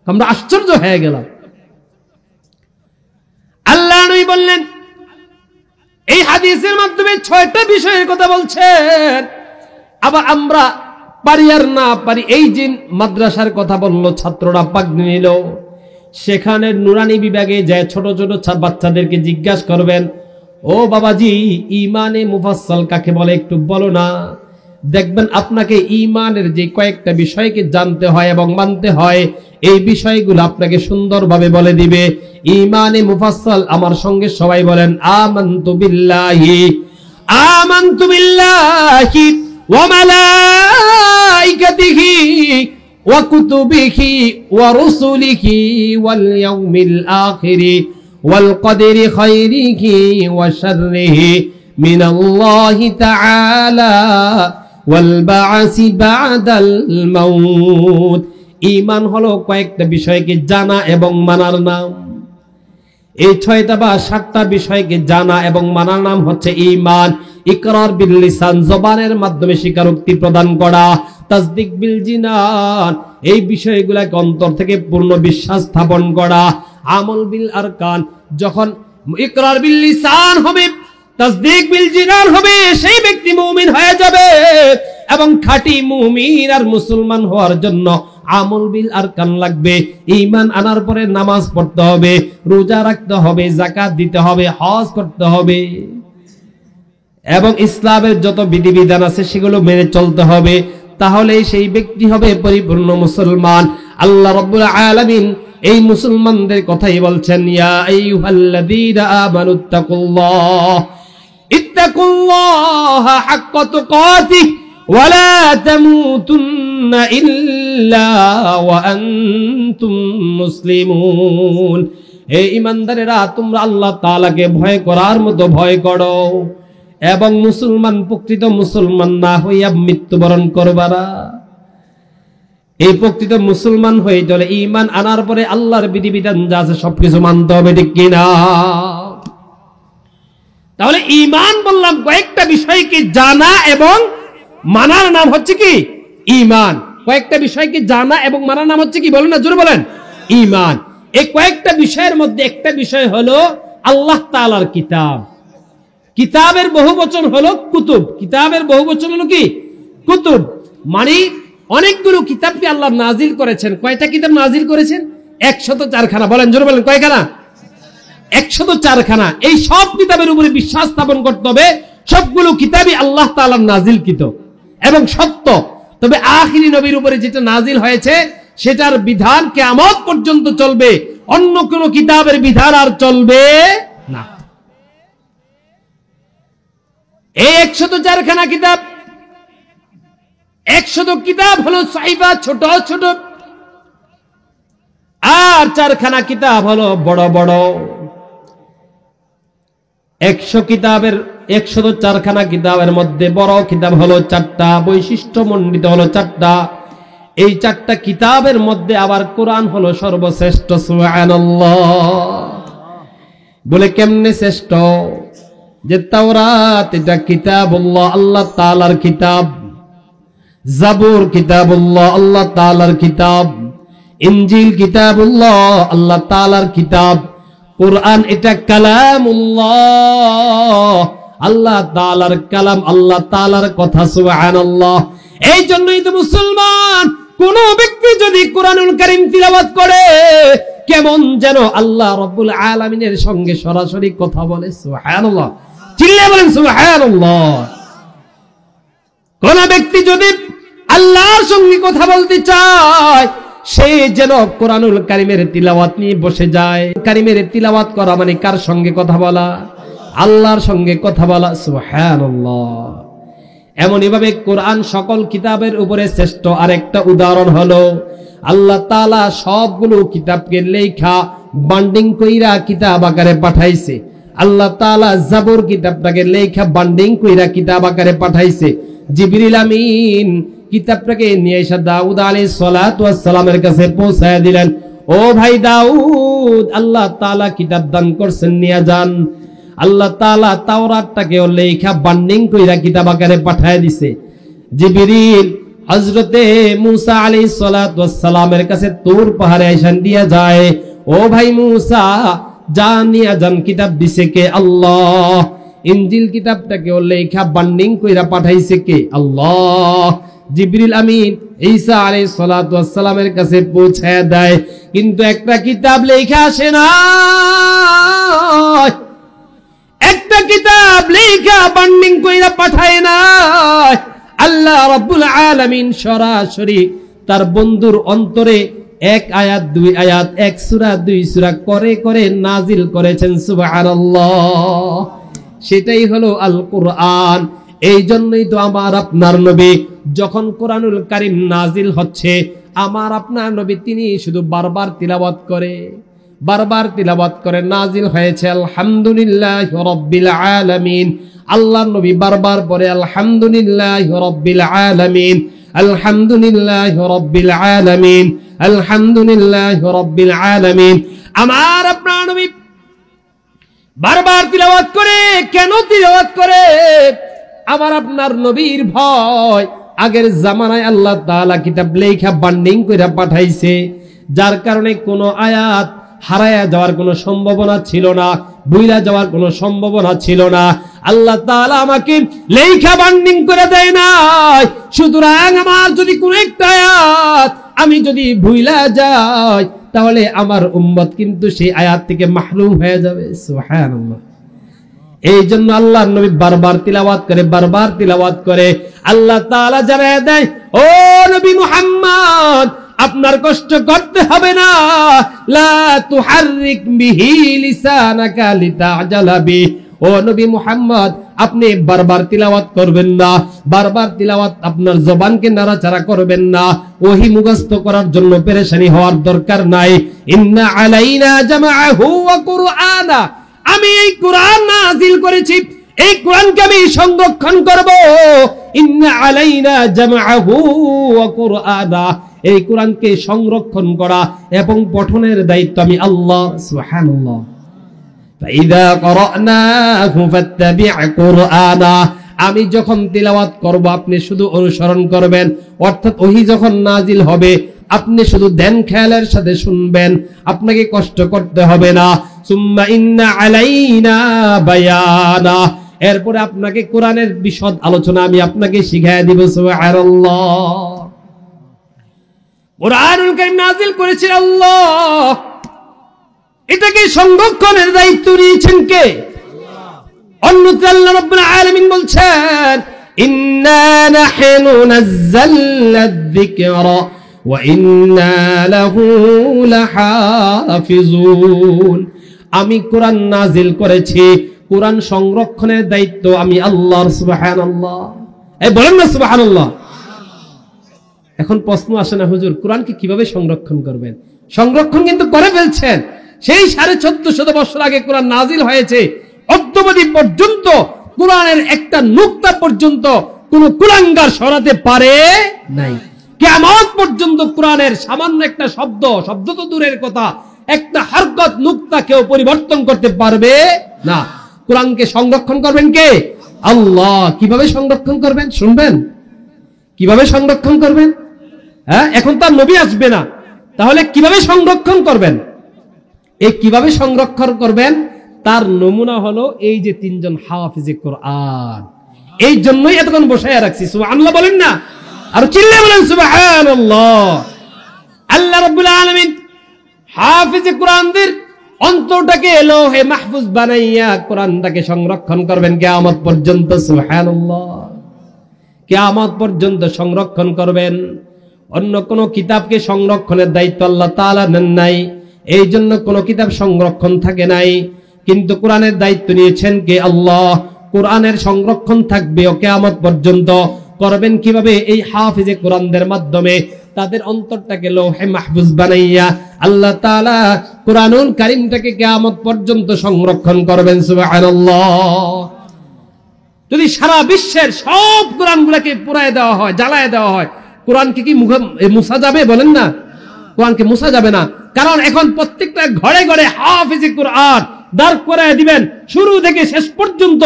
আমরা আশ্চর্য হয়ে গেলাম। আল্লাহ নবী বললেন, এই হাদিসের মাধ্যমে 6টা বিষয়ের কথা বলছেন। আবার আমরা পারি আর না পারি, এই যে মাদ্রাসার কথা বললো, ছাত্ররা পাগড়ি নিল, সেখানে নুরানি বিভাগে যায় ছোট ছোট বাচ্চাদেরকে জিজ্ঞাসা করবেন, ও বাবাজি, ঈমানে মুফাসসাল কাকে বলে একটু বলো না। দেখবেন আপনাকে ঈমানের যে কয়েকটা বিষয়কে জানতে হয় এবং মানতে হয়, এই বিষয়গুলো আপনাকে সুন্দরভাবে বলে দিবে। ঈমানে মুফাসসাল আমার সঙ্গে সবাই বলেন, আমানতু বিল্লাহি ওয়া মালাইকাতিহি ওয়া কুতুবিহি ওয়া রুসুলিহি ওয়াল ইয়াউমিল আখিরি ওয়াল কদরি খায়রিহি ওয়া শাররিহি মিনাল্লাহি তাআলা ওয়াল বা'সি বা'দাল মাউত। ঈমান হলো কয়েকটা বিষয়কে জানা এবং মানার নাম। এই 6টা বা 7টা বিষয়কে জানা এবং মানার নাম হচ্ছে ঈমান। ইকরার বিল লিসান, জবানের মাধ্যমে স্বীকারোক্তি প্রদান করা। তাসদিক বিল জিনান, এই বিষয়গুলোকে অন্তর থেকে পূর্ণ বিশ্বাস স্থাপন করা। আমল বিল আরকান, যখন ইকরার বিল লিসান হবে, তাসদিক বিল জিনান হবে, সেই ব্যক্তি মুমিন হয়ে যাবে। এবং খাঁটি মুমিন আর মুসলমান হওয়ার জন্য আমল বিল আরকান লাগবে, ঈমান আনার পরে নামাজ পড়তে হবে, রোজা রাখতে হবে, যাকাত দিতে হবে, হজ করতে হবে এবং ইসলামের যত বিধিবিধান আছে সেগুলো মেনে চলতে হবে। তাহলে সেই ব্যক্তি হবে পরিপূর্ণ মুসলমান। আল্লাহ রাব্বুল আলামিন এই মুসলমানদের কথাই বলছেন, ইয়া আইয়ুহাল্লাযীনা আমানুত্তাকুল্লাহ ইত্তাকুল্লাহা হাক্কা তুকাতিহি ওয়া লা তামুতুন্না ইল্লা ওয়া আনতুম মুসলিমুন। হে ঈমানদারেরা, তোমরা আল্লাহ তাআলাকে ভয় করার মতো ভয় করো এবং মুসলমান, প্রকৃত মুসলমান না হইয়া মৃত্যুবরণ করবা না। এই প্রকৃত মুসলমান হয়ে চলে ঈমান আনার পরে আল্লাহর বিধিবিধান যা আছে সবকিছু মানতে হবে, ঠিক কিনা? তাহলে ঈমান বললাম কয়েকটা বিষয়কে জানা এবং মানার নাম হচ্ছে কি? ঈমান। কয়েকটা বিষয়কে জানা এবং মানার নাম হচ্ছে কি? বলেন না, জোরে বলেন। ঈমান। এই কয়েকটা বিষয়ের মধ্যে একটা বিষয় হলো আল্লাহ তাআলার কিতাব। কিতাবের বহুবচন হলো কুতুব। কিতাবের বহুবচন হলো কি? কুতুব। মানে অনেকগুলো কিতাবকে আল্লাহ নাজিল করেছেন। কয়টা কিতাব নাজিল করেছেন? 104 খানা। বলেন, জোরে বলেন, কয়খানা? 104 খানা। এই সব কিতাবের উপরে বিশ্বাস স্থাপন করতে হবে সবগুলো কিতাবই আল্লাহ তাআলার নাজিলকৃত এবং সত্য। তবে আখিরি নবীর উপরে যেটা নাজিল হয়েছে সেটার বিধান কিয়ামত পর্যন্ত চলবে, অন্য কোন কিতাবের বিধান আর চলবে না। এই 104 খানা কিতাব, 100 কিতাব হলো সাহিফা, ছোট ছোট, আর 4 খানা কিতাব হলো বড় বড়। 104 খানা কিতাবের মধ্যে বড় কিতাব হলো 4টা, বৈশিষ্ট্য মণ্ডিত হলো 4টা। এই 4টা কিতাবের মধ্যে আবার কোরআন হলো সর্বশ্রেষ্ঠ। সুবহানাল্লাহ। বলে কেমনে শ্রেষ্ঠ? যে তাওরাত এটা কিতাবুল্লাহ, আল্লাহ তাআলার কিতাব। জাবুর কিতাবুল্লাহ, আল্লাহ তাআলার কিতাব। ইনজিল কিতাবুল্লাহ, আল্লাহ তাআলার কিতাব। কুরআন এটা কালামুল্লাহ, আল্লাহ তাআলার কালাম, আল্লাহ তাআলার কথা। সুবহানাল্লাহ। এই জন্যই তো মুসলমান কোন ব্যক্তি যদি কোরআনুল কারীম তিলাওয়াত করে কেমন যেন আল্লাহ রাব্বুল আলামিনের সঙ্গে সরাসরি কথা বলে। সুবহানাল্লাহ। চিল্লায়ে বলেন সুবহানাল্লাহ। কোন ব্যক্তি যদি আল্লাহর সঙ্গে কথা বলতে চায় সে যেন কোরআনুল কারীমের তিলাওয়াত নিয়ে বসে যায়। কারীমের তিলাওয়াত করা মানে কার সঙ্গে কথা বলা? আল্লাহর সঙ্গে কথা বলা। সুবহানাল্লাহ। এমনই ভাবে কোরআন সকল কিতাবের উপরে শ্রেষ্ঠ। আরেকটা উদাহরণ হলো আল্লাহ তাআলা সবগুলো কিতাবকে লেখা বান্ডিং কইরা কিতাব আকারে পাঠাইছে। আল্লাহ তাআলা জাবুর কিতাবটাকে লেখা বান্ডিং কইরা কিতাব আকারে পাঠাইছে। জিবরিল আমিন কিতাবটাকে নিয়ে এসে দাউদ আলাইহিস সালাতু ওয়াস সালামের কাছে পৌঁছায় দিলেন। ও ভাই দাউদ, আল্লাহ তাআলা কিতাব দান করছেন, নিয়ে যান। আল্লাহ তাআলা তাওরাতটাকেও লেখা বান্ডিং কইরা কিতাব আকারে পাঠায় দিছে। জিবরিল হযরতে মূসা আলাইহিস সালাতু ওয়াস সালামের কাছে তুর পাহাড়ে আইসান দিয়া যায়। ও ভাই মূসা, যান নিয়ে যান, কিতাব দিছে কে? আল্লাহ। ইনজিল কিতাবটাকেও লেখা বান্ডিং কইরা পাঠাইছে কে? আল্লাহ। জিবরিল আমিন ঈসা আলাইহিস সালাতু ওয়াস সালামের কাছে পৌঁছায় দেয়, কিন্তু একটা কিতাব লেখা আসে না। একটা কিতাব লেখা বান্ডিং কইরা পাঠায় না। আল্লাহ রাব্বুল আলামিন সরাসরি তার বন্ধুর অন্তরে 1 আয়াত 2 আয়াত, 1 সূরা 2 সূরা করে করে নাজিল করেছেন। সুবহানাল্লাহ। সেটাই হলো আল কোরআন। এই জন্যই তো আমার আপনার নবী যখন কোরআনুল কারীম নাজিল হচ্ছে, আমার আপনার নবী তিনি শুধু বারবার তিলাওয়াত করে, বারবার তিলাওয়াত করে। নাজিল হয়েছে আলহামদুলিল্লাহি রাব্বিল আলামিন, আল্লাহর নবী বারবার পড়ে আলহামদুলিল্লাহি রাব্বিল আলামিন, আলহামদুলিল্লাহি রাব্বিল আলামিন, আলহামদুলিল্লাহি রাব্বিল আলামিন। আমার আপনার নবী বারবার তিলাওয়াত করে। কেন তিলাওয়াত করে? আমার আপনার নবীর ভয়। আগের জামানায় আল্লাহ তাআলা কিতাব লেখা বান্ডিং কইরা পাঠাইছে, যার কারণে কোনো আয়াত হারায়া যাওয়ার কোনো সম্ভাবনা ছিল না, ভুইলা যাওয়ার কোনো সম্ভাবনা ছিল না। আল্লাহ তাআলা আমাকে লেখা বান্ডিং করে দেয় নাই। সুতরাং আমার যদি কোনো একটা আয়াত আমি যদি ভুইলা যাই তাহলে আমার উম্মত কিন্তু সেই আয়াত থেকে মাহরুম হয়ে যাবে। সুবহানাল্লাহ। এই জন্য আল্লাহর নবী বারবার তিলাওয়াত করে আল্লাহ তাআলা জানায় দেয়, ও নবী মুহাম্মদ আপনার কষ্ট করতে হবে না, লা তুহাররিক বিহি লিসানাকা লিতাজালা বি। ও নবী মুহাম্মদ আপনি বারবার তিলাওয়াত করবেন না, বারবার তিলাওয়াত আপনার জবানকে নাড়াচাড়া করবেন না, ওহী মুখস্থ করার জন্য পেরেশানি হওয়ার দরকার নাই। ইন্না আলাইনা জামাআহু ওয়া কুরআনা, আমি এই কোরআন নাযিল করেছি, এই কোরআনকে আমি সংরক্ষণ করব। ইন্না আলাইনা জামাআহু ওয়া কুরআনা, এই কোরআনকে সংরক্ষণ করা এবং পঠনের দায়িত্ব আমি আল্লাহ। সুবহানাল্লাহ। ফাইদা ক্বরানাহু ফাত্তাবি' কুরআনা, আমি যখন তিলাওয়াত করব আপনি শুধু অনুসরণ করবেন, অর্থাৎ ওহী যখন নাজিল হবে আপনি শুধু ধ্যান খেয়ালের সাথে শুনবেন, আপনাকে কষ্ট করতে হবে না। সুম্মা ইন্না আলাইনা বায়ানা, এরপরে আপনাকে কোরআনের বিশদ আলোচনা আমি আপনাকে শিখিয়ে দিব। সুবহানাল্লাহ। কোরআনুল কারীম নাযিল করেছেন আল্লাহ, এটাকে সংরক্ষণের দায়িত্ব নিয়েছেন কে? আল্লাহ। অন্যত্র আল্লাহ রাব্বুল আলামিন বলছেন, ইন্না নাহনু নাযালনা যিকরা ওয়া ইন্না লাহু লাহাফিজুন, আমি কোরআন নাযিল করেছি, কোরআন সংরক্ষণের দায়িত্ব আমি আল্লাহর। সুবহানাল্লাহ। এই বলেন না সুবহানাল্লাহ। এখন প্রশ্ন আসে না, হুজুর কোরআনকে কিভাবে সংরক্ষণ করবেন? সংরক্ষণ কিন্তু করে ফেলছেন। সেই 1450 বছর আগে কোরআন নাজিল হয়েছে, অদ্যাবধি পর্যন্ত কোরআনের একটা নুক্তা পর্যন্ত কোন কুলাঙ্গার সরাতে পারে নাই। কিয়ামত পর্যন্ত কোরআনের সামান্য একটা শব্দ তো দূরের কথা, একটা হরকত নুক্তা কেউ পরিবর্তন করতে পারবে না। কোরআনকে সংরক্ষণ করবেন কে? আল্লাহ। কিভাবে সংরক্ষণ করবেন শুনবেন? কিভাবে সংরক্ষণ করবেন? হ্যাঁ, এখন তার নবী আসবে না, তাহলে কিভাবে সংরক্ষণ করবেন? এই কিভাবে সংরক্ষণ করবেন তার নমুনা হলো এই যে 3 জন হাফিজে কোরআন। এই জন্যই এতক্ষণ বসায় রাখছি। সুবহানাল্লাহ বলেন না, আর চিল্লায়ে বলেন সুবহানাল্লাহ। আল্লাহ রাব্বুল আলামিন হাফিজে কোরআনদের অন্তরটাকে লৌহে মাহফুজ বানাইয়া কোরআনটাকে সংরক্ষণ করবেন কিয়ামত পর্যন্ত। সুবহানাল্লাহ। কিয়ামত পর্যন্ত সংরক্ষণ করবেন। অন্য কোন কিতাবকে সংরক্ষণের দায়িত্ব আল্লাহ তাআলা নেন নাই, এই জন্য কোন কিতাব সংরক্ষণ থাকে নাই। কিন্তু কোরআনের দায়িত্ব নিয়েছেন কে? আল্লাহ। কোরআনের সংরক্ষণ থাকবে কিয়ামত পর্যন্ত। করবেন কিভাবে? এই হাফিজে কোরআনদের মাধ্যমে তাদের অন্তরটাকে লৌহে মাহফুজ বানাইয়া আল্লাহ তাআলা কোরআনুল কারীমটাকে কিয়ামত পর্যন্ত সংরক্ষণ করবেন। সুবহানাল্লাহ। যদি সারা বিশ্বের সব কোরআনগুলোকে পুড়ায় দেওয়া হয়, জ্বালায় দেওয়া হয়, কোরআনকে কি মুছা যাবে? বলেন না, কোরআনকে মুছা যাবে না। কারণ এখন প্রত্যেকটা ঘরে ঘরে হাফিজে কোরআন দাঁড় করায় দিবেন, শুরু থেকে শেষ পর্যন্ত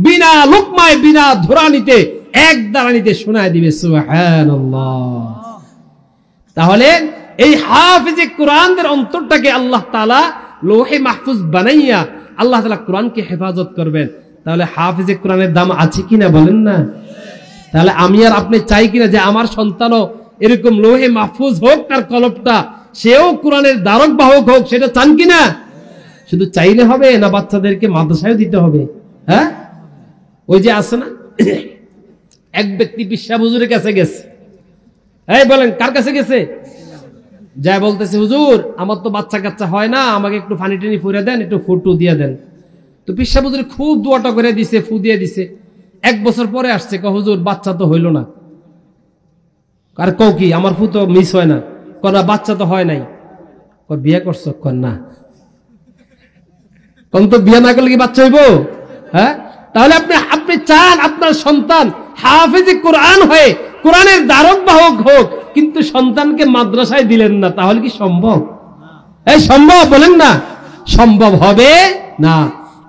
বিনা লোকমায় বিনা ধুরানিতে এক দাঁড়ানিতে শোনায় দিবে। সুবহানাল্লাহ। তাহলে এই হাফিজে কোরআনদের অন্তরটাকে আল্লাহ তাআলা লৌহে মাহফুজ বানাইয়া আল্লাহ তাআলা কোরআনকে হেফাজত করবেন। তাহলে হাফিজে কোরআনের দাম আছে কিনা বলেন না? তাহলে আমি আর আপনি চাই কিনা যে আমার সন্তানও এরকম লৌহে মাহফুজ হোক, তার কলবটা, সেও কোরআনের ধারক বাহক হোক, সেটা চান কিনা? শুধু চাইলে হবে না, বাচ্চাদেরকে মাদ্রাসায় দিতে হবে? হ্যাঁ, ওই যে আছে না, এক ব্যক্তি পিসা হুজুরের কাছে গেছে। এই বলেন কার কাছে গেছে? যাই বলতেছে, হুজুর আমার তো বাচ্চা কাচ্চা হয় না, আমাকে একটু পানি টানি ফুরে দেন, একটু ফটো দিয়ে দেন। তো পিসা হুজুর খুব দোয়াটা করে দিছে, ফু দিয়ে দিছে। 1 বছর পরে আসছে, হুজুর বাচ্চা তো হইল না। আর কও কি আমার ফু তো মিস হয় না? কনা বাচ্চা তো হয় নাই। বিয়ে করছো? কন না। কোন তো বিয়ে না করলে কি বাচ্চা হইব? হ্যাঁ, তাহলে আপনি চান আপনার সন্তান হাফেজে কোরআন হয়ে কোরআনের ধারক বাহক হোক, কিন্তু সন্তানকে মাদ্রাসায় দিলেন না, তাহলে কি সম্ভব? এই সম্ভব? বলেন না, সম্ভব হবে না।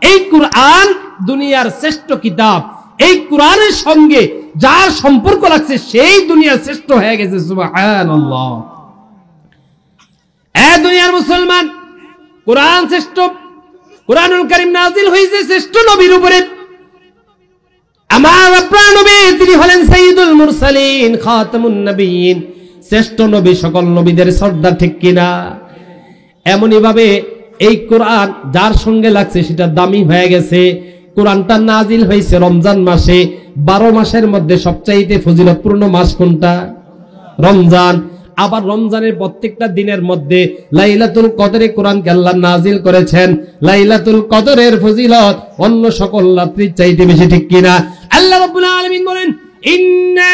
এই কোরআন দুনিয়ার শ্রেষ্ঠ কিতাব। এই কোরআনের সঙ্গে যার সম্পর্ক রাখছে সেই দুনিয়ার শ্রেষ্ঠ হয়ে গেছে। সুবহানাল্লাহ। এ দুনিয়ার মুসলমান, কোরআন শ্রেষ্ঠ। কোরআনুল কারীম নাযিল হয়েছে শ্রেষ্ঠ নবীর উপরে। আমার আপনার নবী, তিনি হলেন সাইয়্যিদুল মুরসালিন, খাতামুন নবিয়্যিন, শ্রেষ্ঠ নবী, সকল নবীদের সর্দার, ঠিক কিনা? এমনই ভাবে এই কোরআন যার সঙ্গে লাগছে সেটা দামি হয়ে গেছে। কোরআনটা নাজিল হয়েছে রমজান মাসে। 12 মাসের মধ্যে সবচাইতে ফজিলতপূর্ণ মাস কোনটা? রমজান। আবার রমজানের প্রত্যেকটা দিনের মধ্যে লাইলাতুল কদরে কোরআনকে আল্লাহ নাজিল করেছেন। লাইলাতুল কদরের ফজিলত অন্য সকল রাত্রির চাইতে বেশি, ঠিক কিনা? আল্লাহ রাব্বুল আলামিন বলেন, ইন্না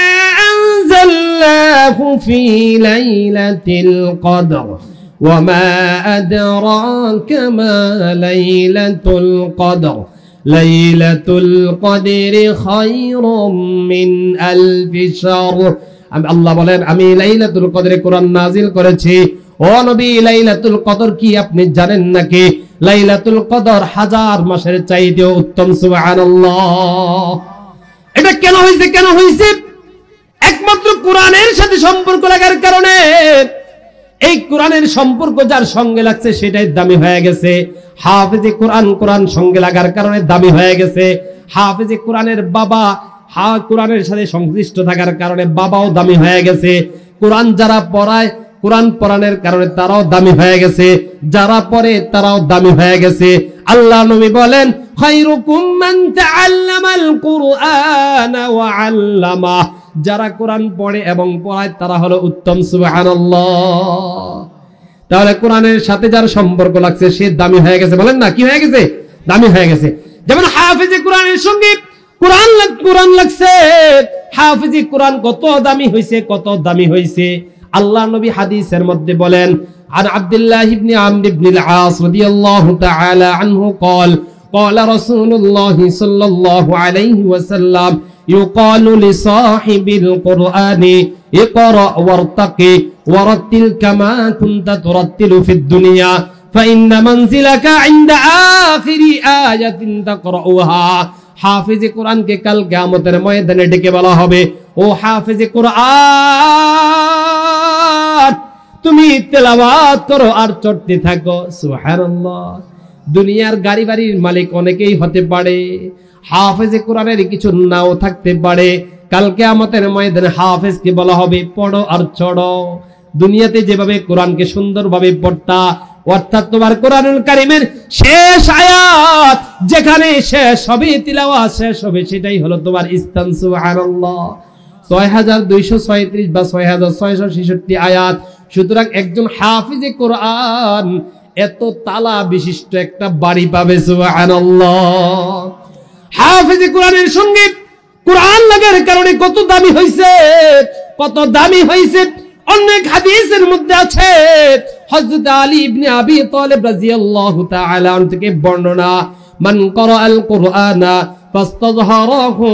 আনজালনাহু ফি লাইলাতিল কদর ওয়া মা আদরাকা মা লাইলাতুল কদর লাইলাতুল কদরি খায়রুম মিন আলফি শাহর। আল্লাহ বলেন, আমি লাইলাতুল কদরে কোরআন নাজিল করেছি। ও নবী, লাইলাতুল কদর কি আপনি জানেন নাকি? লাইলাতুল কদর 1000 মাসের চাইতেও উত্তম। সুবহানাল্লাহ। এটা কেন হয়েছে? কেন হয়েছে? একমাত্র কোরআনের সাথে সম্পর্ক লাগার কারণে। এই কোরআনের সম্পর্ক যার সঙ্গে লাগছে সেটাই দামি হয়ে গেছে। হাফেজে কোরআন, কোরআন সঙ্গে লাগার কারণে দামি হয়ে গেছে। হাফেজে কোরআনের বাবা কোরআনের সাথে সংশ্লিষ্ট থাকার কারণে বাবাও দামি হয়ে গেছে। কোরআন যারা পড়ায়, কোরআন পড়ানোর কারণে তারাও দামি হয়ে গেছে। যারা পড়ে তারাও দামি হয়ে গেছে। আল্লাহ নবী বলেন, খায়রুকুম মান তাআল্লামাল কুরআনা ওয়া আল্লামা। যারা কোরআন পড়ে এবং পড়ায় তারা হলো উত্তম। সুবহানাল্লাহ। তাহলে কোরআনের সাথে যার সম্পর্ক লাগছে সে দামি হয়ে গেছে। বলেন না, কি হয়ে গেছে? দামি হয়ে গেছে। যেমন হাফেজে কোরআনের সঙ্গে কোরআন লাগছে। হাফেজি কোরআন কত দামি হইছে, কত দামি হইছে। আল্লাহ নবী হাদিসের মধ্যে বলেন, আন আব্দুল্লাহ ইবনে আমর ইবনে আল-আস রাদিয়াল্লাহু তাআলা আনহু قال قال رسول الله صلى الله عليه وسلم يقال لصاحب القرآن اقرأ وارتقي ورتل كما كنت ترتل في الدنيا فإن منزلك عند آخر آية تقرأها। হাফেজে কোরআনকে কাল কিয়ামতের ময়দানে ডেকে বলা হবে, ও হাফেজে কোরআন, তুমি তেলাওয়াত করো আর চড়তে থাকো। সুবহানাল্লাহ। দুনিয়ার গাড়ি বাড়ির মালিক অনেকেই হতে পারে, হাফেজে কোরআনের কিছু নাও থাকতে পারে। কাল কিয়ামতের ময়দানে হাফেজকে বলা হবে, পড়ো আর চড়ো। দুনিয়াতে যেভাবে কোরআনকে সুন্দরভাবে পড়তা, অর্থাৎ তোমার কোরআনুল কারীমের শেষ আয়াত যেখানে শেষ হবে, তিলাওয়াত শেষ হবে, সেটাই হলো তোমার স্থান। সুবহানাল্লাহ। 6236 বা 6666 আয়াত। সুতরাং একজন হাফিজে কোরআন এত তালা বিশিষ্ট একটা বাড়ি পাবে। সুবহানাল্লাহ। হাফিজে কোরআনের সঙ্গে কোরআন লাগার কারণে কত দামি হইছে, কত দামি হইছে। অনেক হাদিসের মধ্যে আছে, হযরত আলী ইবনে আবি তালিব রাদিয়াল্লাহু তাআলা আনহু থেকে বর্ণনা, মান ক্বরাআল কুরআনা ফাস্তাযহারাহু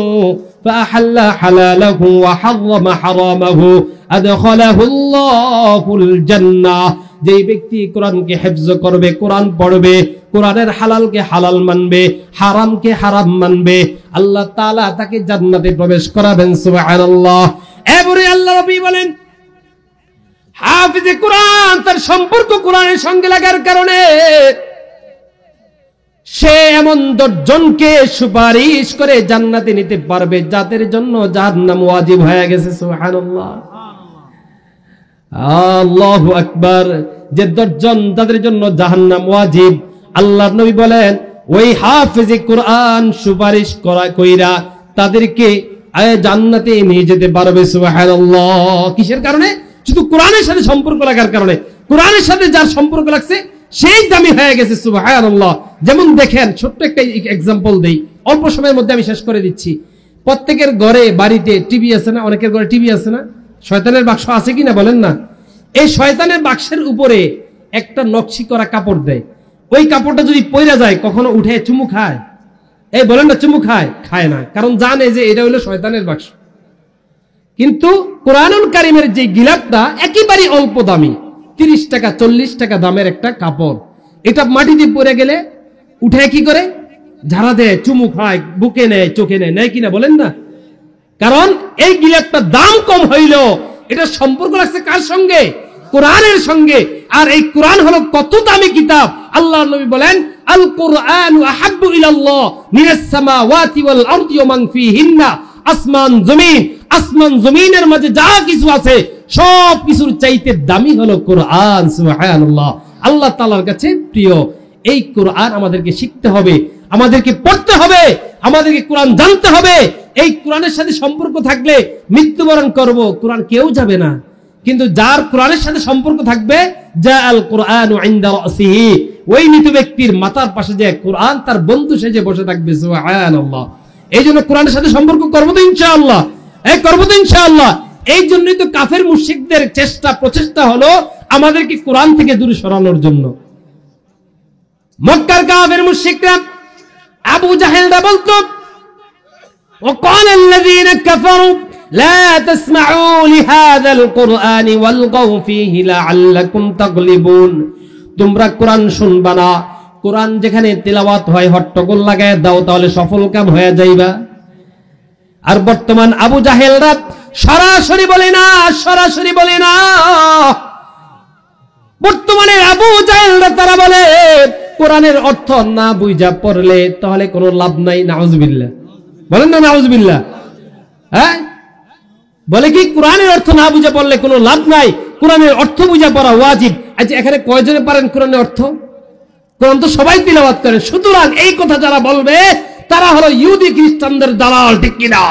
ফাআহাল্লা হালালাহু ওয়া হারামা হারামাহু আদখালাহুল্লাহুল জান্নাহ। যেই ব্যক্তি কোরআনকে হিফজ করবে, কোরআন পড়বে, কোরআনের হালালকে হালাল মানবে, হারামকে হারাম মানবে, আল্লাহ তাআলা তাকে জান্নাতে প্রবেশ করাবেন। সুবহানাল্লাহ। এবারে আল্লাহ নবী বলেন, হাফিজে কোরআন তার সম্পর্ক কোরআনের সঙ্গে লাগার কারণে সে এমন 10 জনকে সুপারিশ করে জান্নাতে নিতে পারবে যাদের জন্য জাহান্নাম ওয়াজিব হয়ে গেছে। সুবহানাল্লাহ। আল্লাহু আকবার। যে 10 জন তাদের জন্য জাহান্নাম ওয়াজিব, আল্লাহর নবী বলেন ওই হাফিজে কোরআন সুপারিশ কইরা তাদেরকে জান্নাতে নিয়ে যেতে পারবে। সুবহানাল্লাহ। কিসের কারণে? শুধু কোরআনের সাথে সম্পর্ক লাগার কারণে। কোরআনের সাথে যার সম্পর্ক লাগছে সেই দামি হয়ে গেছে। সুবহানাল্লাহ। যেমন দেখেন, ছোট্ট একটা এক্সাম্পল দেই, অল্প সময়ের মধ্যে আমি শেষ করে দিচ্ছি। প্রত্যেকের ঘরে বাড়িতে টিভি আছে না? অনেকের ঘরে টিভি আছে না? শয়তানের বাক্স আছে কিনা বলেন না? এই শয়তানের বাক্সের উপরে একটা নকশি করা কাপড় দেয়। ওই কাপড়টা যদি পইরা যায় কখনো উঠে চুমু খায়? এই বলেন না, চুমু খায়? খায় না, কারণ জানে যে এটা হলো শয়তানের বাক্স। কিন্তু কোরআনুল কারীমের যে গিলাফটা একেবারে অল্প দামি, 30 টাকা 40 টাকা দামের একটা কাপড়, এটা মাটিতে পড়ে গেলে উঠে কি করে? ঝাড়া দেয়, চুমু খায়, বুকে নেয়, চোখে নেয়, নেয় কিনা বলেন না? কারণ এই গিলাফটার দাম কম হইল, এটা সম্পর্ক রাখছে কার সঙ্গে? কোরআনের সঙ্গে। আর এই কোরআন হলো কত দামি কিতাব। আল্লাহর নবী বলেন, আল কুরআনু আহাব্বু ইলাল্লাহ মিনাস সামাওয়াতি ওয়াল আরদি ওয়া মান ফিহিন্না। আসমান জমিন আসমান জমিনের মাঝে যা কিছু আছে সব কিছুর চাইতে দামি হলো কোরআন। সুবহানাল্লাহ। আল্লাহ তাআলার কাছে প্রিয় এই কোরআন আমাদেরকে শিখতে হবে, আমাদেরকে পড়তে হবে, আমাদেরকে কোরআন জানতে হবে। এই কোরআনের সাথে সম্পর্ক থাকলে মৃত্যুবরণ করব, কোরআন কেউ যাবে না। কিন্তু যার কোরআনের সাথে সম্পর্ক থাকবে, যা আল কোরআনু ইনদা রাসিহি, ওই মৃত ব্যক্তির মাথার পাশে যে কোরআন তার বন্ধু সেজে বসে থাকবে। সুবহানাল্লাহ। এই জন্য কোরআনের সাথে সম্পর্ক করবো তো ইনশাআল্লাহ, করবো তো ইনশাআল্লাহ। এই জন্যই তো কাফের মুশরিকদের প্রচেষ্টা হলো আমাদেরকে কোরআন থেকে দূরে সরানোর জন্য। মক্কার কাফের মুশরিকরা, আবু জাহেলরা বলতো, وقال الذين كفروا لا تسمعوا لهذا القرآن والغوا فيه لعلكم تغلبون। তোমরা কোরআন শুনবা না, কোরআন যেখানে তেলাওয়াত হয় হট্টগোল লাগায় দাও, তাহলে সফল কাম হয়ে যাইবা। আর বর্তমান আবু জাহেলরা সরাসরি বলে না, সরাসরি বলে না। বর্তমানে আবু জাহেলরা তারা বলে কোরআনের অর্থ না বুঝা পড়লে তাহলে কোনো লাভ নাই। নাউজুবিল্লাহ, বলেন না নাউজুবিল্লাহ। হ্যাঁ, বলে কি কোরআনের অর্থ না বুঝা পড়লে কোনো লাভ নাই, কোরআনের অর্থ বুঝা পড়া ওয়াজিব। আচ্ছা, এখানে কয়জনে পারেন কোরআনের অর্থ? কোরআন তো সবাই তিলাওয়াত করে। সুতরাং এই কথা যারা বলবে তারা হলো ইহুদি খ্রিস্টানদের দালাল, ঠিক কিনা?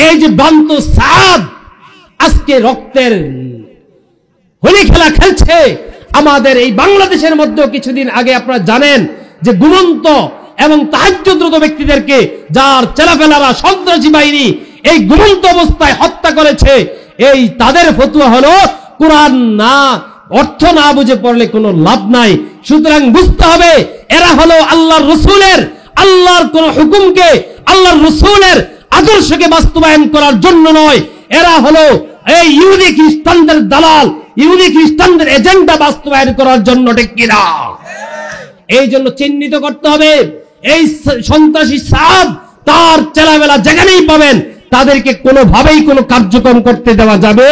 এই যে বান্ত সাদ আজকে রক্তের হোলি খেলা খেলছে আমাদের এই বাংলাদেশের মধ্যেও। কিছুদিন আগে আপনারা জানেন যে ঘুমন্ত এবং তাহাজ্জুদরত ব্যক্তিদেরকে যার চেলাফেলারা সন্ত্রাসী বাহিনী এই ঘুমন্ত অবস্থায় হত্যা করেছে, এই তাদের ফতোয়া হলো কোরআন না অর্থ না বুঝে পড়লে কোনো লাভ নাই। সুতরাং বুঝতে হবে এরা হলো আল্লাহর রসুলের, আল্লাহর কোন হুকুমকে, আল্লাহর রসুলের আদর্শকে বাস্তবায়ন করার জন্য নয়, এরা হলো এই ইহুদি খ্রিস্টানদের দালাল, ইহুদি খ্রিস্টানদের এজেন্ডা বাস্তবায়ন করার জন্য, ঠিক কিনা? এই জন্য চিহ্নিত করতে হবে এই সন্ত্রাসী সাদ তার চেলাবেলা যেখানেই পাবেন তাদেরকে কোনোভাবেই কোনো কার্যক্রম করতে দেওয়া যাবে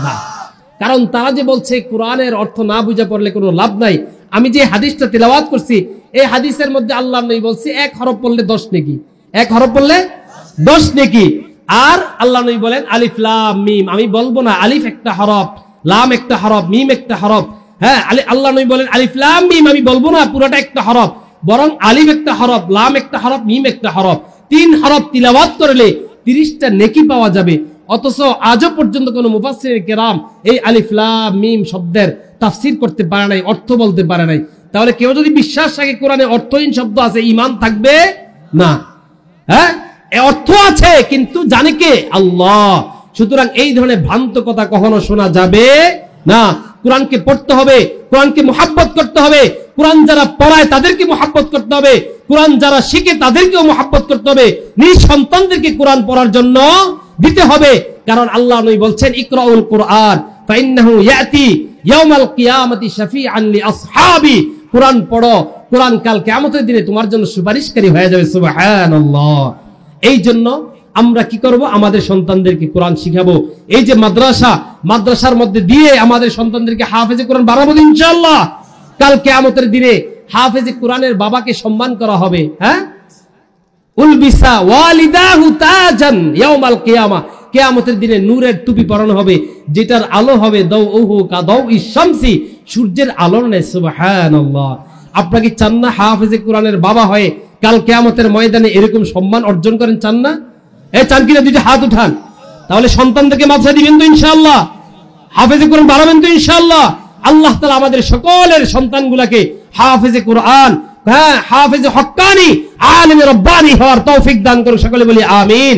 না। কারণ তারা যে বলছে কোরআনের অর্থ না বুঝে পড়লে কোনো লাভ নাই। আমি যে হাদিসটা তিলাওয়াত করছি এই হাদিসের মধ্যে আল্লাহ নবী বলছে 1 হরফ পড়লে 10 নেকি, 1 হরফ পড়লে 10 নেকি। আর আল্লাহ নবী বলেন আলিফ লাম মিম, আমি বলবো না আলিফ একটা হরফ, লাম একটা হরফ, মিম একটা হরফ। হ্যাঁ, আল্লাহ নবী বলেন আলিফ লাম মিম, আমি বলবো না পুরোটা একটা হরফ, বরং আলিফ একটা হরফ, লাম একটা হরফ, মিম একটা হরফ, 3 হরফ তিলাওয়াত করলে 30টা নেকি পাওয়া যাবে। অথচ আজও পর্যন্ত কোন মুফাসসির কেরাম এই আলিফ লাম মিম শব্দের তাফসীর করতে পারে নাই, অর্থ বলতে পারে নাই। তাহলে কেউ যদি বিশ্বাস রাখে কোরআনে অর্থহীন শব্দ আছে, ঈমান থাকবে না। হ্যাঁ, অর্থ আছে কিন্তু জানে কে? আল্লাহ। সুতরাং এই ধরনের ভ্রান্ত কথা কখনো শোনা যাবে না। কোরআনকে পড়তে হবে, কোরআনকে মুহাব্বত করতে হবে, কোরআন যারা পড়ায় তাদেরকে মুহাব্বত করতে হবে, কোরআন যারা শিখে তাদেরকেও মুহাব্বত করতে হবে, নিজ সন্তানদেরকে কোরআন পড়ার জন্য দিতে হবে। কারণ আল্লাহ নবী বলছেন ইকরাউল কোরআন ফাইন্নাহু ইয়াতি ইয়াউমাল কিয়ামাতি শাফিআন লিআসহাবি, কোরআন পড়ো, কোরআন কাল কিয়ামতের দিনে তোমার জন্য সুপারিশকারী হয়ে যাবে। সুবহানাল্লাহ। এই জন্য আমরা কি করব? আমাদের সন্তানদেরকে কোরআন শিখাবো। এই যে মাদ্রাসার মধ্যে দিয়ে আমাদের সন্তানদেরকে হাফেজে কোরআন বানাবো ইনশাআল্লাহ। কাল কিয়ামতের দিনে হাফেজে কোরআনের বাবাকে সম্মান করা হবে। হ্যাঁ, উলবিসা ওয়ালিদাহু তাজান ইয়াউমাল কিয়ামা, কিয়ামতের দিনে নূরের টুপি পরানো হবে, যেটার আলো হবে দাউহু কাদাউই শামসি, সূর্যের আলোর ন্যায়। সুবহানাল্লাহ। আপনাকে চান না হাফেজে কোরআনের বাবা হয়ে কাল কিয়ামতের ময়দানে এরকম সম্মান অর্জন করেন? চান না? চান কিনা? দুইটা হাত উঠান। তাহলে সন্তানদেরকে মাদ্রাসা দিবেন তো ইনশাআল্লাহ, হাফেজে কোরআন বানাবেন তো ইনশাআল্লাহ। আল্লাহ তাআলা আমাদের সকলের সন্তানগুলোকে হাফেজে কোরআন, হ্যাঁ হাফেজে হক্কানি, আলিমে রব্বানি হওয়ার তৌফিক দান করুন। সকলে বলি আমিন।